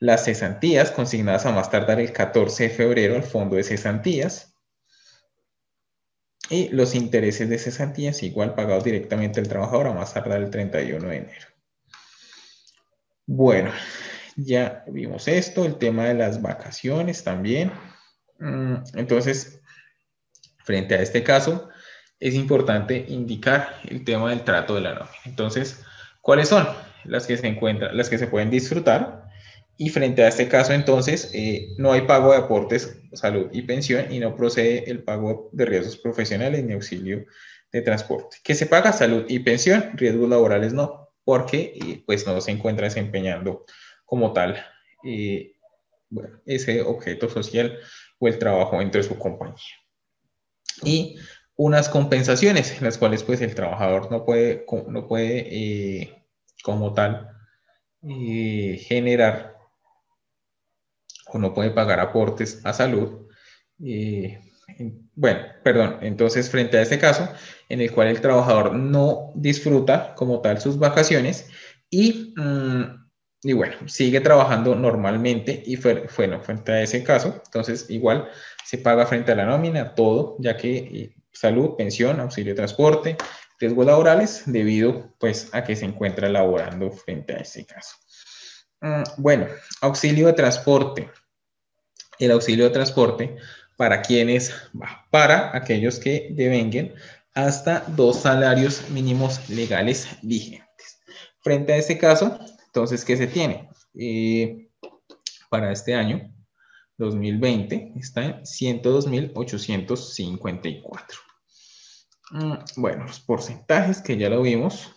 Las cesantías consignadas a más tardar el 14 de febrero al fondo de cesantías. Y los intereses de cesantías igual pagados directamente al trabajador a más tardar el 31 de enero. Bueno, ya vimos esto, el tema de las vacaciones también. Entonces, frente a este caso, es importante indicar el tema del trato de la nómina. Entonces, ¿cuáles son las que se encuentran, las que se pueden disfrutar? Y frente a este caso, entonces, no hay pago de aportes, salud y pensión y no procede el pago de riesgos profesionales ni auxilio de transporte. ¿Qué se paga? Salud y pensión, riesgos laborales no, porque pues no se encuentra desempeñando como tal ese objeto social o el trabajo entre su compañía. Y unas compensaciones en las cuales pues el trabajador no puede como tal generar o no puede pagar aportes a salud. Entonces frente a este caso en el cual el trabajador no disfruta como tal sus vacaciones y sigue trabajando normalmente y frente a ese caso, entonces igual se paga frente a la nómina todo, ya que salud, pensión, auxilio de transporte, riesgos laborales, debido pues a que se encuentra laborando frente a ese caso. Bueno, auxilio de transporte. El auxilio de transporte, ¿para quiénes va? Para aquellos que devenguen hasta 2 salarios mínimos legales vigentes. Frente a este caso, entonces, ¿qué se tiene? Para este año, 2020, está en 102.854. Bueno, los porcentajes que ya lo vimos.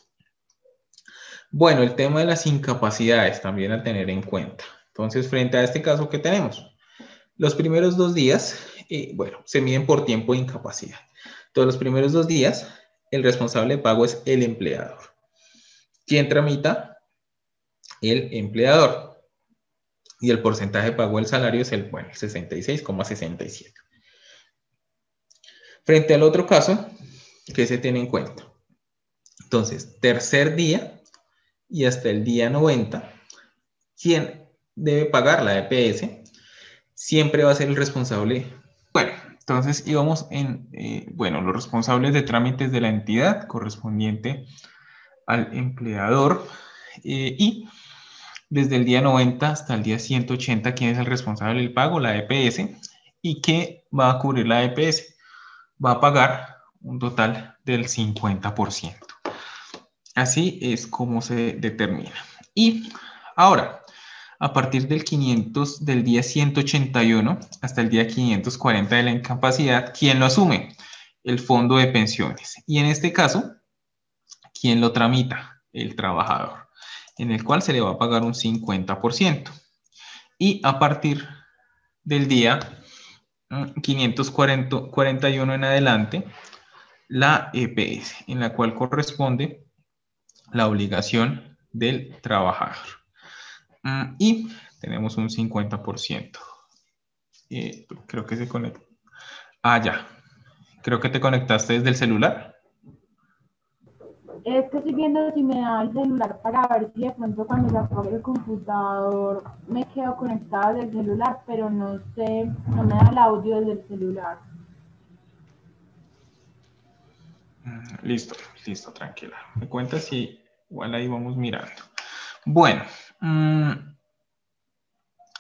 Bueno, el tema de las incapacidades también a tener en cuenta. Entonces, frente a este caso, ¿qué tenemos? Los primeros 2 días, bueno, se miden por tiempo de incapacidad. Entonces, los primeros 2 días, el responsable de pago es el empleador. ¿Quién tramita? El empleador. Y el porcentaje de pago del salario es el 66,67. Frente al otro caso, ¿qué se tiene en cuenta? Entonces, tercer día y hasta el día 90, ¿quién debe pagar la EPS? Siempre va a ser el responsable. Bueno, entonces íbamos en, los responsables de trámites de la entidad correspondiente al empleador y desde el día 90 hasta el día 180, ¿quién es el responsable del pago? La EPS. ¿Y qué va a cubrir la EPS? Va a pagar un total del 50%. Así es como se determina. Y ahora, a partir del día 181 hasta el día 540 de la incapacidad, ¿quién lo asume? El fondo de pensiones. Y en este caso, ¿quién lo tramita? El trabajador, en el cual se le va a pagar un 50%. Y a partir del día 541 en adelante, la EPS, en la cual corresponde la obligación del trabajador. Y tenemos un 50%. Creo que se conecta. Ah, ya. Creo que te conectaste desde el celular. Es que estoy viendo si me da el celular para ver si de pronto cuando se apague el computador me quedo conectada desde el celular, pero no sé, no me da el audio desde el celular. Listo, listo, tranquila. Me cuentas y igual ahí vamos mirando. Bueno,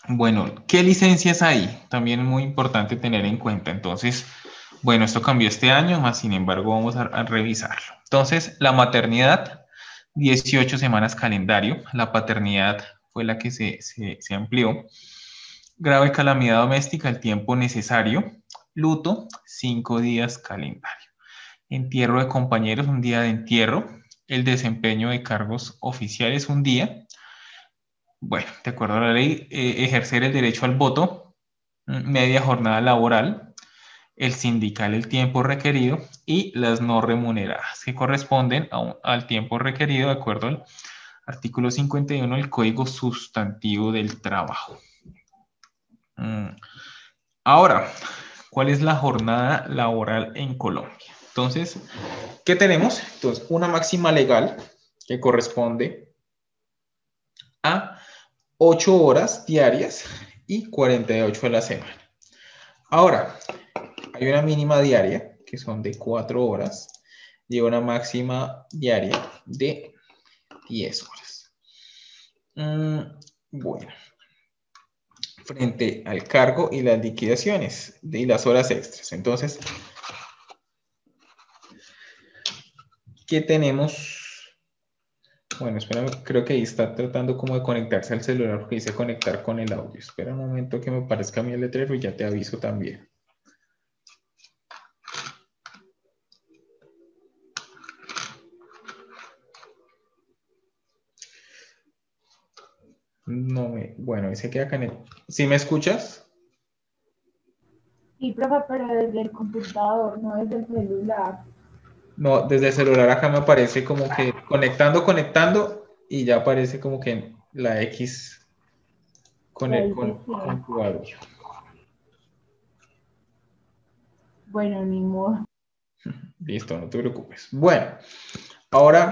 bueno, ¿qué licencias hay? También es muy importante tener en cuenta. Entonces, bueno, esto cambió este año, más sin embargo vamos a revisarlo. Entonces, la maternidad, 18 semanas calendario. La paternidad fue la que se amplió. Grave calamidad doméstica, el tiempo necesario. Luto, 5 días calendario. Entierro de compañeros, un día de entierro. El desempeño de cargos oficiales, un día. Bueno, de acuerdo a la ley, ejercer el derecho al voto, media jornada laboral, el sindical, el tiempo requerido y las no remuneradas, que corresponden al tiempo requerido de acuerdo al artículo 51 del Código Sustantivo del Trabajo. Ahora, ¿cuál es la jornada laboral en Colombia? Entonces, ¿qué tenemos? Entonces, una máxima legal que corresponde a 8 horas diarias y 48 a la semana. Ahora, hay una mínima diaria que son de 4 horas y una máxima diaria de 10 horas. Bueno, frente al cargo y las liquidaciones y las horas extras. Entonces, ¿qué tenemos? Bueno, espera, creo que ahí está tratando como de conectarse al celular porque dice conectar con el audio. Espera un momento que me parezca a mí el letrero y ya te aviso también. No me, bueno, ese queda acá en el... ¿Sí me escuchas? Sí, profe, pero desde el computador, no desde el celular. No, desde el celular acá me aparece como que conectando y ya aparece como que la X con, Y ahí que con tu audio. bueno, ni modo. Listo, no te preocupes. Bueno, ahora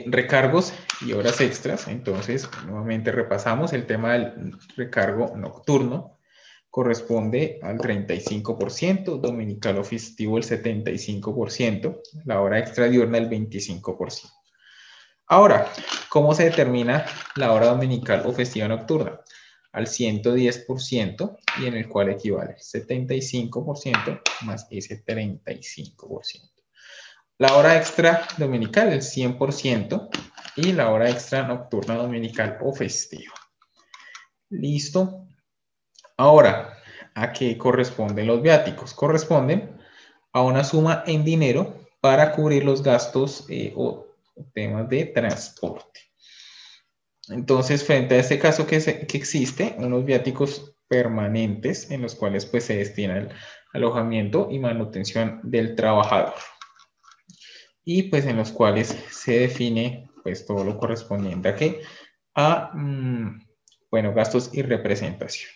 recargos y horas extras. Entonces, nuevamente repasamos el tema del recargo nocturno. Corresponde al 35%, dominical o festivo el 75%, la hora extra diurna el 25%. Ahora, ¿cómo se determina la hora dominical o festiva nocturna? Al 110% y en el cual equivale 75% más ese 35%. La hora extra dominical el 100% y la hora extra nocturna dominical o festiva. ¿Listo? Ahora, ¿a qué corresponden los viáticos? Corresponden a una suma en dinero para cubrir los gastos o temas de transporte. Entonces, frente a este caso que existe, unos viáticos permanentes en los cuales pues se destina el alojamiento y manutención del trabajador. Y pues en los cuales se define pues todo lo correspondiente a qué, bueno, gastos y representación.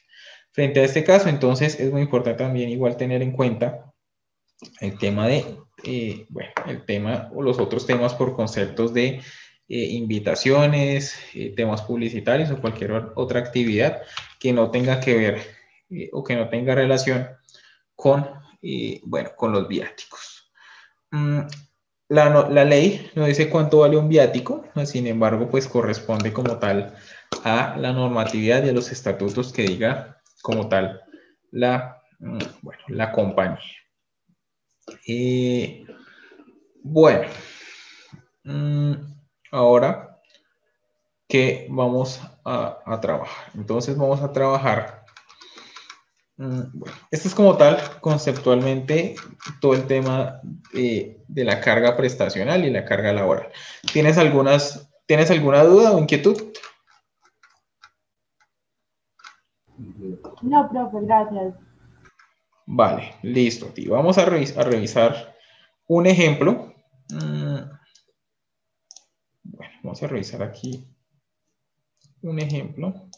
Frente a este caso, entonces, es muy importante también igual tener en cuenta el tema de, bueno, el tema o los otros temas por conceptos de invitaciones, temas publicitarios o cualquier otra actividad que no tenga que ver o que no tenga relación con, bueno, con los viáticos. La ley no dice cuánto vale un viático, sin embargo, pues corresponde como tal a la normatividad y a los estatutos que diga como tal bueno, la compañía. Bueno, ahora que vamos a trabajar. Entonces vamos a trabajar. Bueno, esto es como tal, conceptualmente, todo el tema de la carga prestacional y la carga laboral. ¿Tienes alguna duda o inquietud? No, profe, gracias. Vale, listo, tío. Vamos a revisar un ejemplo. Bueno, vamos a revisar aquí un ejemplo.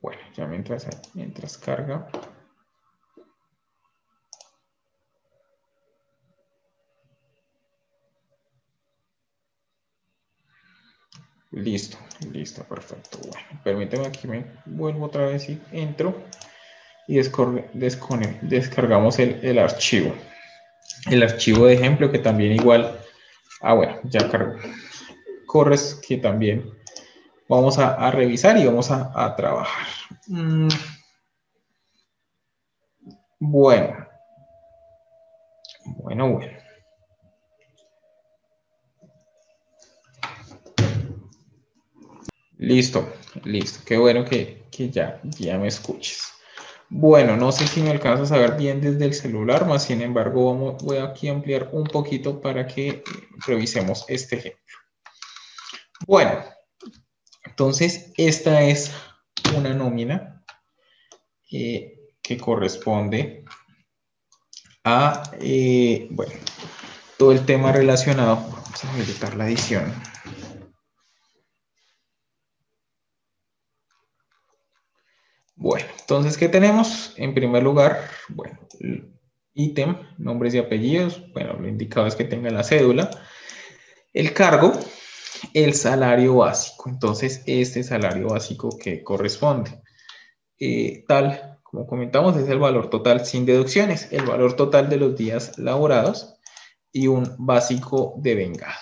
Bueno, ya mientras carga. Listo, listo, perfecto. Bueno, permíteme aquí, me vuelvo otra vez y entro y descargamos el archivo. El archivo de ejemplo que también igual, bueno, ya cargó. Corres que también vamos a revisar y vamos a trabajar. Bueno. Listo. Qué bueno que ya me escuches. Bueno, no sé si me alcanzas a ver bien desde el celular, más sin embargo voy aquí a ampliar un poquito para que revisemos este ejemplo. Bueno, entonces esta es una nómina que corresponde a, bueno, todo el tema relacionado. Vamos a habilitar la edición. Bueno, entonces, ¿qué tenemos? En primer lugar, bueno, ítem, nombres y apellidos. Bueno, lo indicado es que tenga la cédula. El cargo, el salario básico. Entonces, este salario básico que corresponde. Tal, como comentamos, es el valor total sin deducciones, el valor total de los días laborados y un básico de vengado.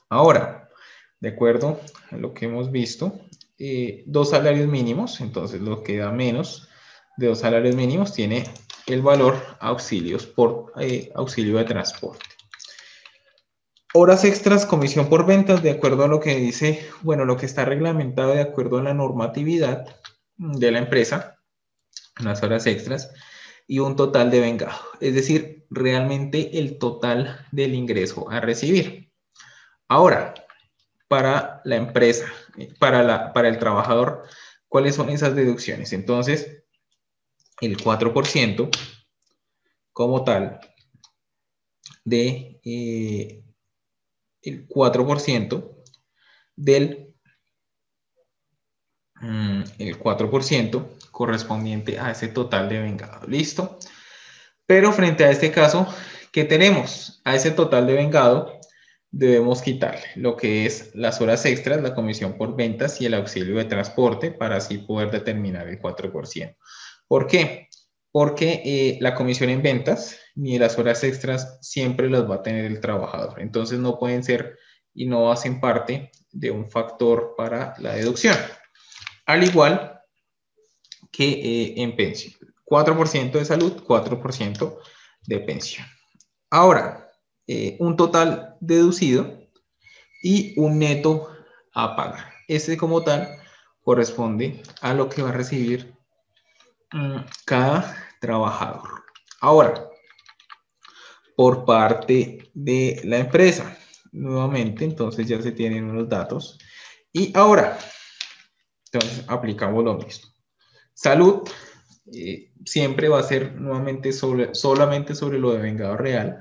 Ahora, de acuerdo a lo que hemos visto, dos salarios mínimos, entonces lo que da menos de dos salarios mínimos tiene el valor auxilios por auxilio de transporte. Horas extras, comisión por ventas, de acuerdo a lo que dice, bueno, lo que está reglamentado de acuerdo a la normatividad de la empresa, unas horas extras y un total de vengado, es decir, realmente el total del ingreso a recibir. Ahora, para la empresa, para el trabajador, ¿cuáles son esas deducciones? Entonces, el 4% como tal de el 4% del el 4% correspondiente a ese total de vengado. ¿Listo? Pero frente a este caso, ¿qué tenemos? A ese total de vengado debemos quitarle lo que es las horas extras, la comisión por ventas y el auxilio de transporte para así poder determinar el 4%. ¿Por qué? Porque la comisión en ventas ni las horas extras siempre las va a tener el trabajador. Entonces no pueden ser y no hacen parte de un factor para la deducción. Al igual que en pensión. 4% de salud, 4% de pensión. Ahora, un total deducido y un neto a pagar. Este como tal corresponde a lo que va a recibir cada trabajador. Ahora, por parte de la empresa, nuevamente, entonces ya se tienen unos datos. Y ahora, entonces aplicamos lo mismo. Salud siempre va a ser nuevamente solamente sobre lo de vengado real.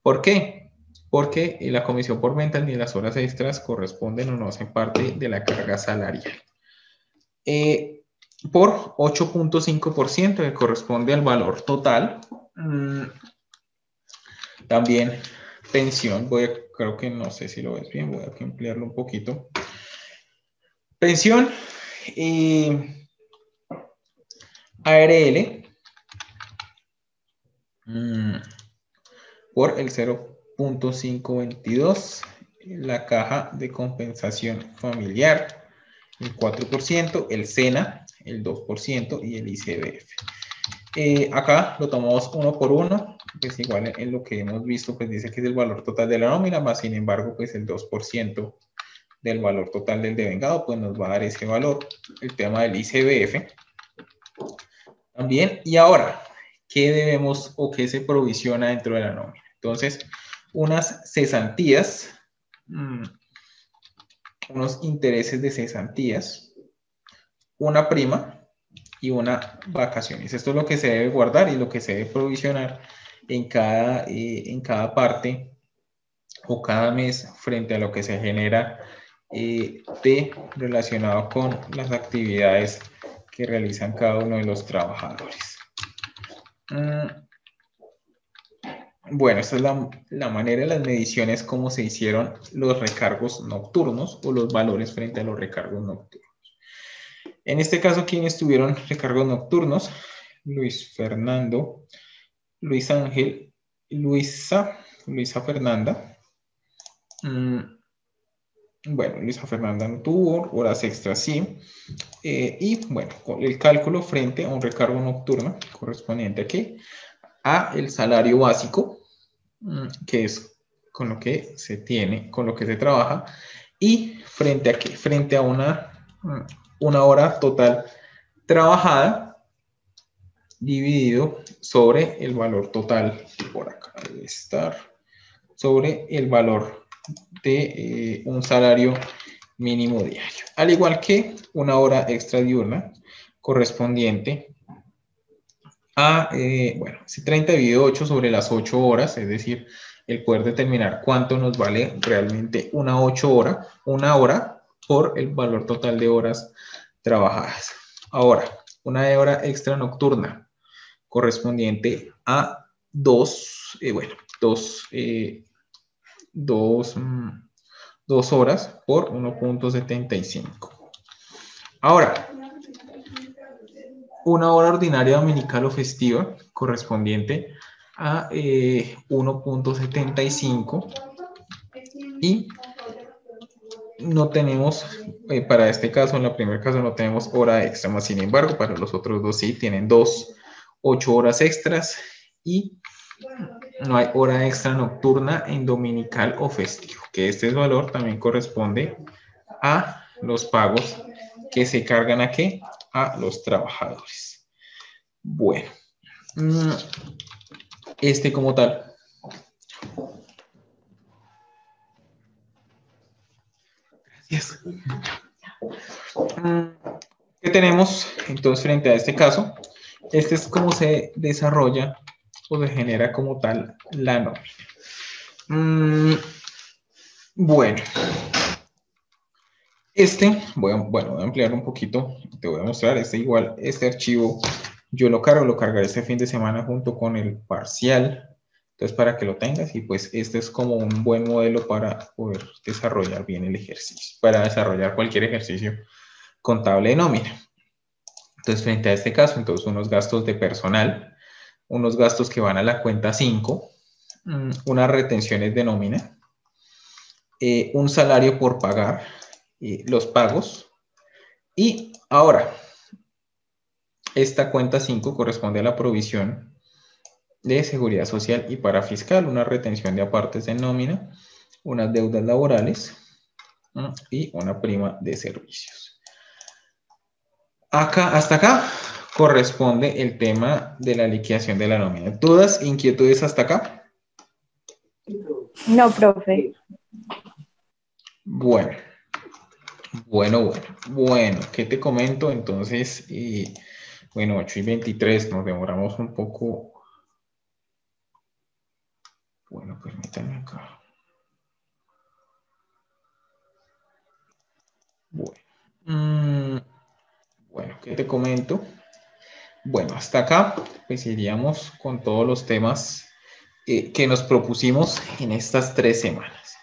¿Por qué? Porque la comisión por ventas ni las horas extras corresponden o no hacen parte de la carga salarial. Por 8.5% que corresponde al valor total. También pensión, creo que no sé si lo ves bien, voy a ampliarlo un poquito. Pensión ARL por el 0.522, la caja de compensación familiar el 4%, el SENA el 2% y el ICBF. Acá lo tomamos uno por uno, pues igual en lo que hemos visto, pues dice que es el valor total de la nómina, más sin embargo, pues el 2% del valor total del devengado, pues nos va a dar ese valor. El tema del ICBF también. Y ahora, ¿qué debemos o qué se provisiona dentro de la nómina? Entonces, unas cesantías, unos intereses de cesantías, una prima y una vacaciones. Esto es lo que se debe guardar y lo que se debe provisionar en cada parte o cada mes frente a lo que se genera relacionado con las actividades que realizan cada uno de los trabajadores. Bueno, esta es la manera de las mediciones, cómo se hicieron los recargos nocturnos o los valores frente a los recargos nocturnos. En este caso, ¿quiénes tuvieron recargos nocturnos? Luis Fernando, Luis Ángel, Luisa Fernanda. Bueno, Luisa Fernanda no tuvo, horas extras sí. Y bueno, el cálculo frente a un recargo nocturno correspondiente aquí a el salario básico, que es con lo que se tiene, con lo que se trabaja, y frente a qué, frente a una hora total trabajada dividido sobre el valor total, por acá debe estar, sobre el valor de un salario mínimo diario, al igual que una hora extra diurna correspondiente a, bueno, si 30 dividido 8 sobre las 8 horas, es decir, el poder determinar cuánto nos vale realmente una hora por el valor total de horas trabajadas. Ahora, una hora extra nocturna correspondiente a dos horas por 1.75. Ahora, una hora ordinaria dominical o festiva correspondiente a 1.75 y no tenemos, para este caso, en el primer caso no tenemos hora extra, más sin embargo, para los otros dos sí, tienen 8 horas extras y no hay hora extra nocturna en dominical o festivo, que este valor también corresponde a los pagos que se cargan a ¿qué? A los trabajadores. Bueno, este como tal. Gracias. ¿Qué tenemos entonces frente a este caso? Este es cómo se desarrolla o se genera como tal la nómina. Bueno, voy a ampliar un poquito, te voy a mostrar, este archivo yo lo cargaré este fin de semana junto con el parcial, entonces para que lo tengas y pues este es como un buen modelo para poder desarrollar bien el ejercicio, para desarrollar cualquier ejercicio contable de nómina. Entonces frente a este caso, entonces unos gastos de personal, unos gastos que van a la cuenta 5, unas retenciones de nómina, un salario por pagar, los pagos. Y ahora, esta cuenta 5 corresponde a la provisión de seguridad social y parafiscal, una retención de apartes de nómina, unas deudas laborales y una prima de servicios. Acá, hasta acá corresponde el tema de la liquidación de la nómina. ¿Dudas, inquietudes hasta acá? No, profe. Bueno, bueno, ¿qué te comento? Entonces, bueno, 8:23, nos demoramos un poco. Bueno, permítanme acá. Bueno, bueno, ¿qué te comento? Bueno, hasta acá, pues iríamos con todos los temas que nos propusimos en estas 3 semanas.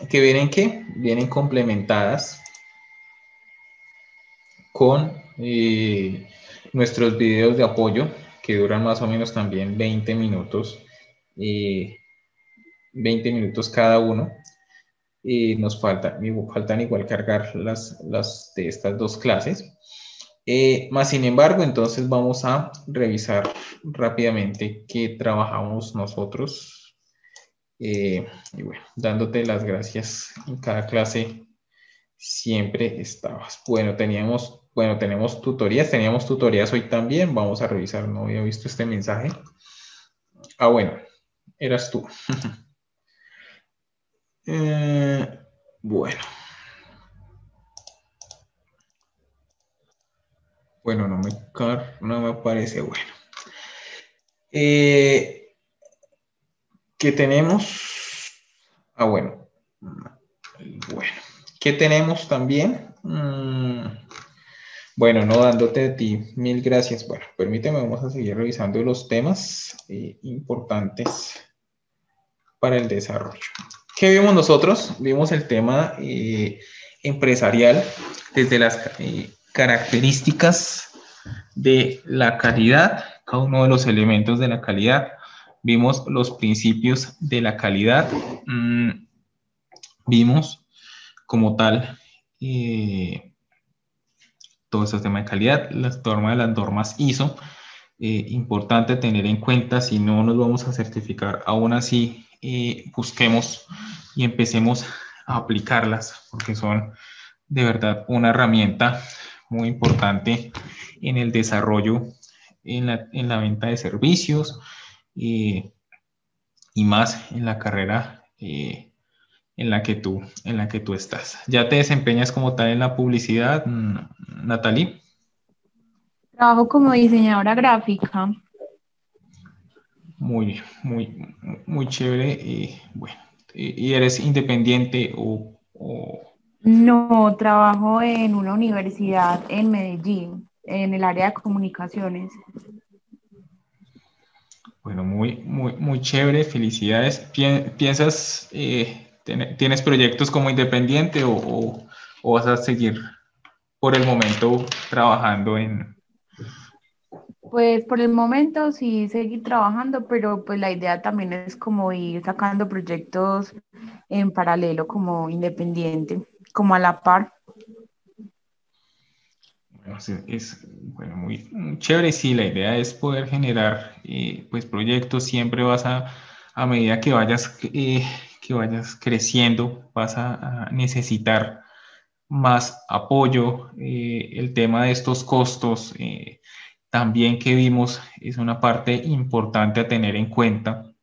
¿Que vienen qué? Vienen complementadas con nuestros videos de apoyo, que duran más o menos también 20 minutos, 20 minutos cada uno. Nos faltan igual cargar las de estas 2 clases. Más sin embargo, entonces vamos a revisar rápidamente qué trabajamos nosotros. Y bueno, dándote las gracias en cada clase, siempre estabas. Bueno, tenemos tutorías hoy también. Vamos a revisar, no había visto este mensaje. Ah, bueno, eras tú. Bueno. Bueno, no me parece bueno. ¿Qué tenemos? Ah, bueno. Bueno. ¿Qué tenemos también? Bueno, no dándote a ti mil gracias. Bueno, permíteme, vamos a seguir revisando los temas importantes para el desarrollo. ¿Qué vimos nosotros? Vimos el tema empresarial desde las características de la calidad, cada uno de los elementos de la calidad. Vimos los principios de la calidad. Vimos como tal todo ese tema de calidad, las normas ISO. Importante tener en cuenta, si no nos vamos a certificar, aún así busquemos y empecemos a aplicarlas, porque son de verdad una herramienta muy importante en el desarrollo, en la venta de servicios y más en la carrera en la que tú estás. ¿Ya te desempeñas como tal en la publicidad, Natalie? Trabajo como diseñadora gráfica. Muy chévere. Bueno, ¿y eres independiente No, trabajo en una universidad en Medellín, en el área de comunicaciones. bueno, muy chévere, felicidades. ¿Piensas, tienes proyectos como independiente o vas a seguir por el momento trabajando en... Pues por el momento sí seguir trabajando, pero pues la idea también es como ir sacando proyectos en paralelo, como independiente, como a la par. Bueno, bueno, muy chévere. Sí, la idea es poder generar pues proyectos. Siempre a medida que vayas creciendo, vas a necesitar más apoyo. El tema de estos costos, también que vimos, es una parte importante a tener en cuenta.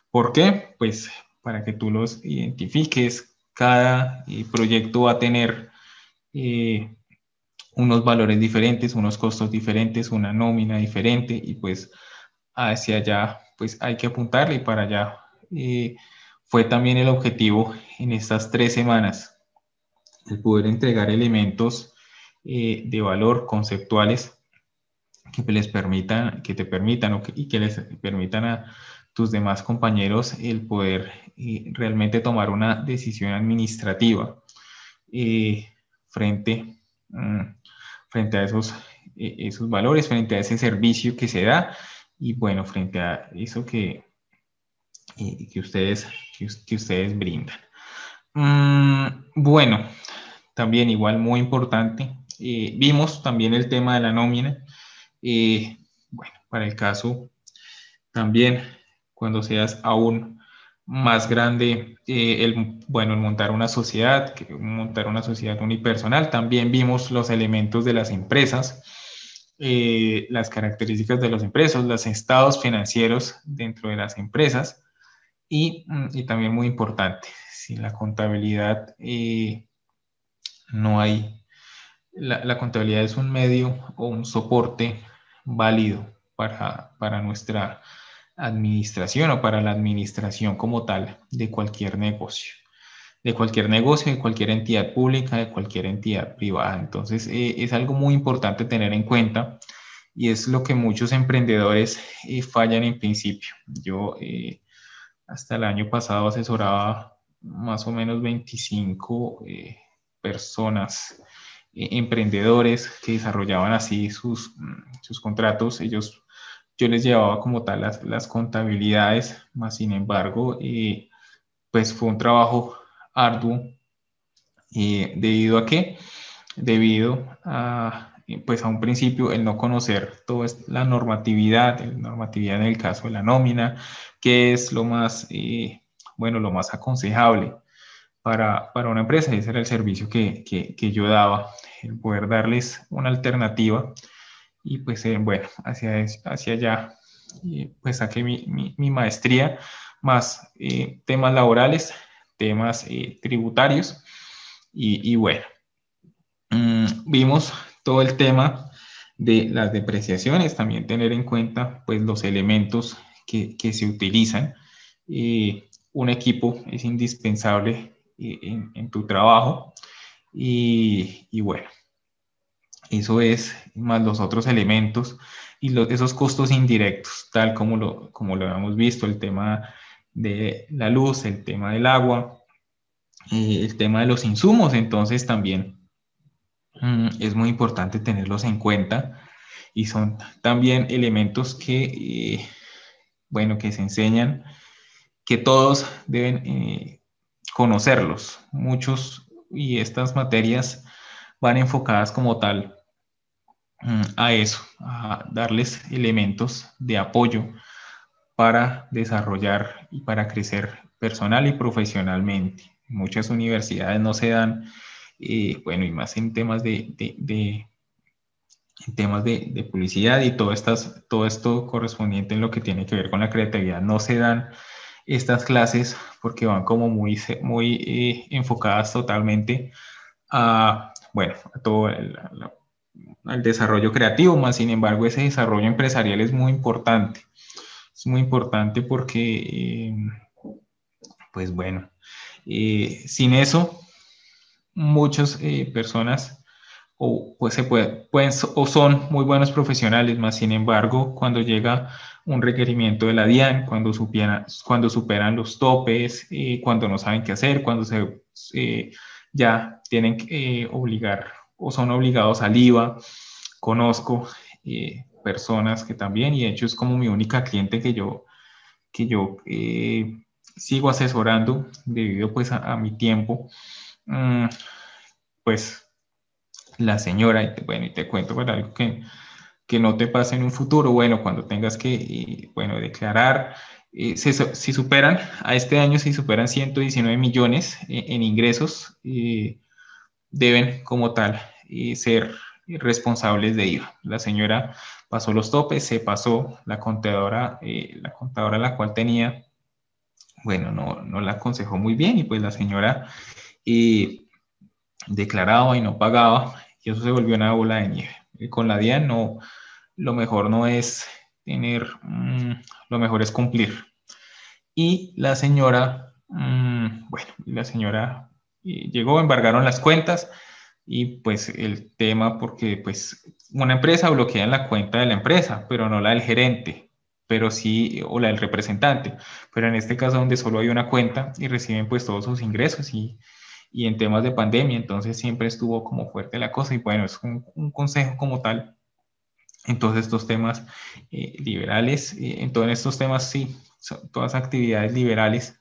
¿Por qué? Pues para que tú los identifiques. Cada proyecto va a tener eh, unos valores diferentes, unos costos diferentes, una nómina diferente y pues hacia allá pues hay que apuntarle y para allá fue también el objetivo en estas 3 semanas, el poder entregar elementos de valor conceptuales que te permitan y que les permitan a tus demás compañeros el poder realmente tomar una decisión administrativa eh, frente, mm, frente a esos valores, frente a ese servicio que se da y bueno, frente a eso que que ustedes brindan. Bueno, también igual muy importante, vimos también el tema de la nómina. Bueno, para el caso también, cuando seas aún más grande, bueno, el montar una sociedad, unipersonal. También vimos los elementos de las empresas, las características de las empresas, los estados financieros dentro de las empresas y también muy importante, sin la contabilidad no hay, la contabilidad es un medio o un soporte válido para nuestra administración o para la administración como tal de cualquier negocio, de cualquier entidad pública, de cualquier entidad privada. Entonces, es algo muy importante tener en cuenta y es lo que muchos emprendedores fallan en principio. Yo hasta el año pasado asesoraba más o menos 25 personas, emprendedores que desarrollaban así sus contratos. Yo les llevaba como tal las contabilidades, más sin embargo, pues fue un trabajo arduo. ¿Debido a qué? Debido a, pues a un principio, el no conocer toda la normatividad en el caso de la nómina, que es lo más, bueno, lo más aconsejable para una empresa. Ese era el servicio que yo daba, el poder darles una alternativa y pues bueno, hacia allá pues saqué mi maestría, más temas laborales, temas tributarios y bueno, vimos todo el tema de las depreciaciones, también tener en cuenta pues los elementos que se utilizan. Un equipo es indispensable en tu trabajo y bueno, eso es más los otros elementos y esos costos indirectos, tal como lo hemos visto, el tema de la luz, el tema del agua, el tema de los insumos. Entonces también es muy importante tenerlos en cuenta y son también elementos bueno, que se enseñan, que todos deben conocerlos. Muchos y estas materias van enfocadas como tal a eso, a darles elementos de apoyo para desarrollar y para crecer personal y profesionalmente. Muchas universidades no se dan, bueno, y más en temas en temas de publicidad y todo esto correspondiente en lo que tiene que ver con la creatividad, no se dan estas clases porque van como muy enfocadas totalmente a, bueno, a todo al desarrollo creativo, más sin embargo ese desarrollo empresarial es muy importante. Es muy importante porque, pues bueno, sin eso, muchas personas o pues pueden o son muy buenos profesionales, más sin embargo, cuando llega un requerimiento de la DIAN, cuando superan los topes, cuando no saben qué hacer, cuando ya tienen que obligar o son obligados al IVA. Conozco personas que también, y de hecho es como mi única cliente que yo sigo asesorando debido pues a mi tiempo. Mm, pues la señora, bueno, y te cuento para algo que no te pase en un futuro, bueno, cuando tengas que, bueno, declarar, si superan, a este año si superan 119 millones en ingresos, deben como tal ser responsables de IVA. La señora pasó los topes, se pasó la contadora la cual tenía, bueno, no la aconsejó muy bien y pues la señora declaraba y no pagaba y eso se volvió una bola de nieve. Con la DIAN no, lo mejor no es tener, lo mejor es cumplir. Y la señora, bueno, la señora llegó, embargaron las cuentas y pues el tema porque pues una empresa bloquea la cuenta de la empresa, pero no la del gerente, pero sí, o la del representante, pero en este caso donde solo hay una cuenta y reciben pues todos sus ingresos y en temas de pandemia, entonces siempre estuvo como fuerte la cosa y bueno, es un consejo como tal en todos estos temas liberales, en todos estos temas sí, son todas actividades liberales.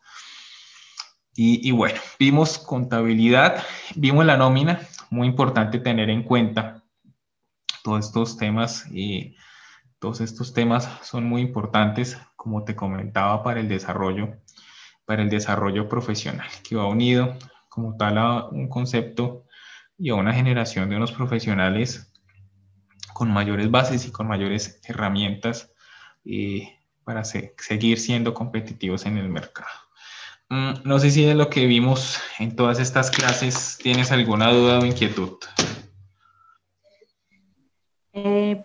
Y bueno, vimos contabilidad, vimos la nómina, muy importante tener en cuenta todos estos temas. Todos estos temas son muy importantes, como te comentaba, para el desarrollo para el desarrollo profesional, que va unido como tal a un concepto y a una generación de unos profesionales con mayores bases y con mayores herramientas para seguir siendo competitivos en el mercado. No sé si de lo que vimos en todas estas clases tienes alguna duda o inquietud.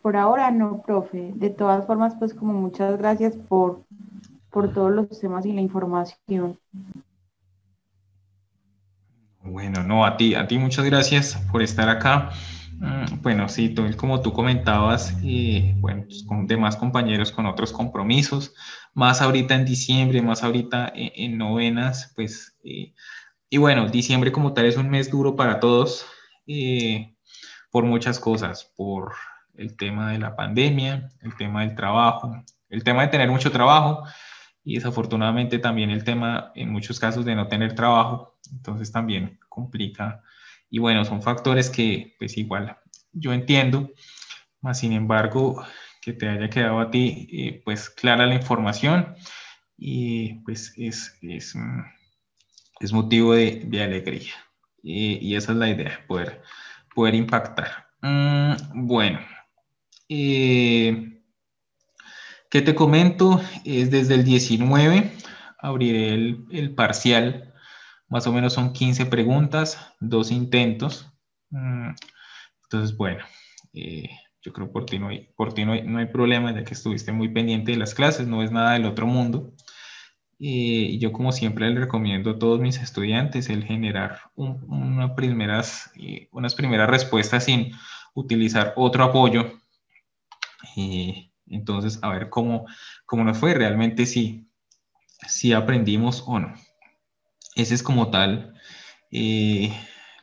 Por ahora no, profe. De todas formas, pues como muchas gracias por todos los temas y la información. Bueno, no, a ti muchas gracias por estar acá. Bueno, sí, como tú comentabas, bueno, pues con demás compañeros con otros compromisos, más ahorita en diciembre, más ahorita en novenas, pues, y bueno, diciembre como tal es un mes duro para todos por muchas cosas, por el tema de la pandemia, el tema del trabajo, el tema de tener mucho trabajo y desafortunadamente también el tema en muchos casos de no tener trabajo, entonces también complica. Y bueno, son factores que pues igual yo entiendo, más sin embargo que te haya quedado a ti pues clara la información y pues es motivo de alegría. Y esa es la idea, poder impactar. Bueno, ¿qué te comento? Es desde el 19, abriré el parcial, más o menos son 15 preguntas, 2 intentos. Entonces, bueno, yo creo por ti no hay problema, ya que estuviste muy pendiente de las clases, no es nada del otro mundo. Y yo como siempre le recomiendo a todos mis estudiantes el generar unas primeras respuestas sin utilizar otro apoyo. Entonces, a ver cómo nos fue, realmente si aprendimos o no. Ese es como tal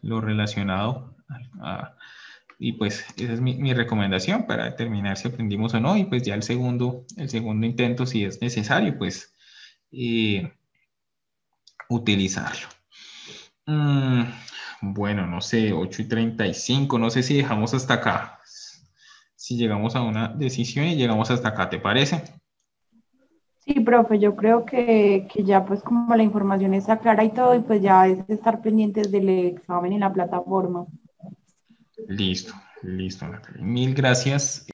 lo relacionado y pues esa es mi recomendación para determinar si aprendimos o no y pues ya el segundo intento si es necesario pues utilizarlo. Bueno, no sé, 8:35, no sé si dejamos hasta acá, si llegamos a una decisión y llegamos hasta acá, ¿te parece? Sí, profe, yo creo que ya pues como la información está clara y todo, y pues ya es estar pendientes del examen en la plataforma. Listo, listo, Natalia. Mil gracias.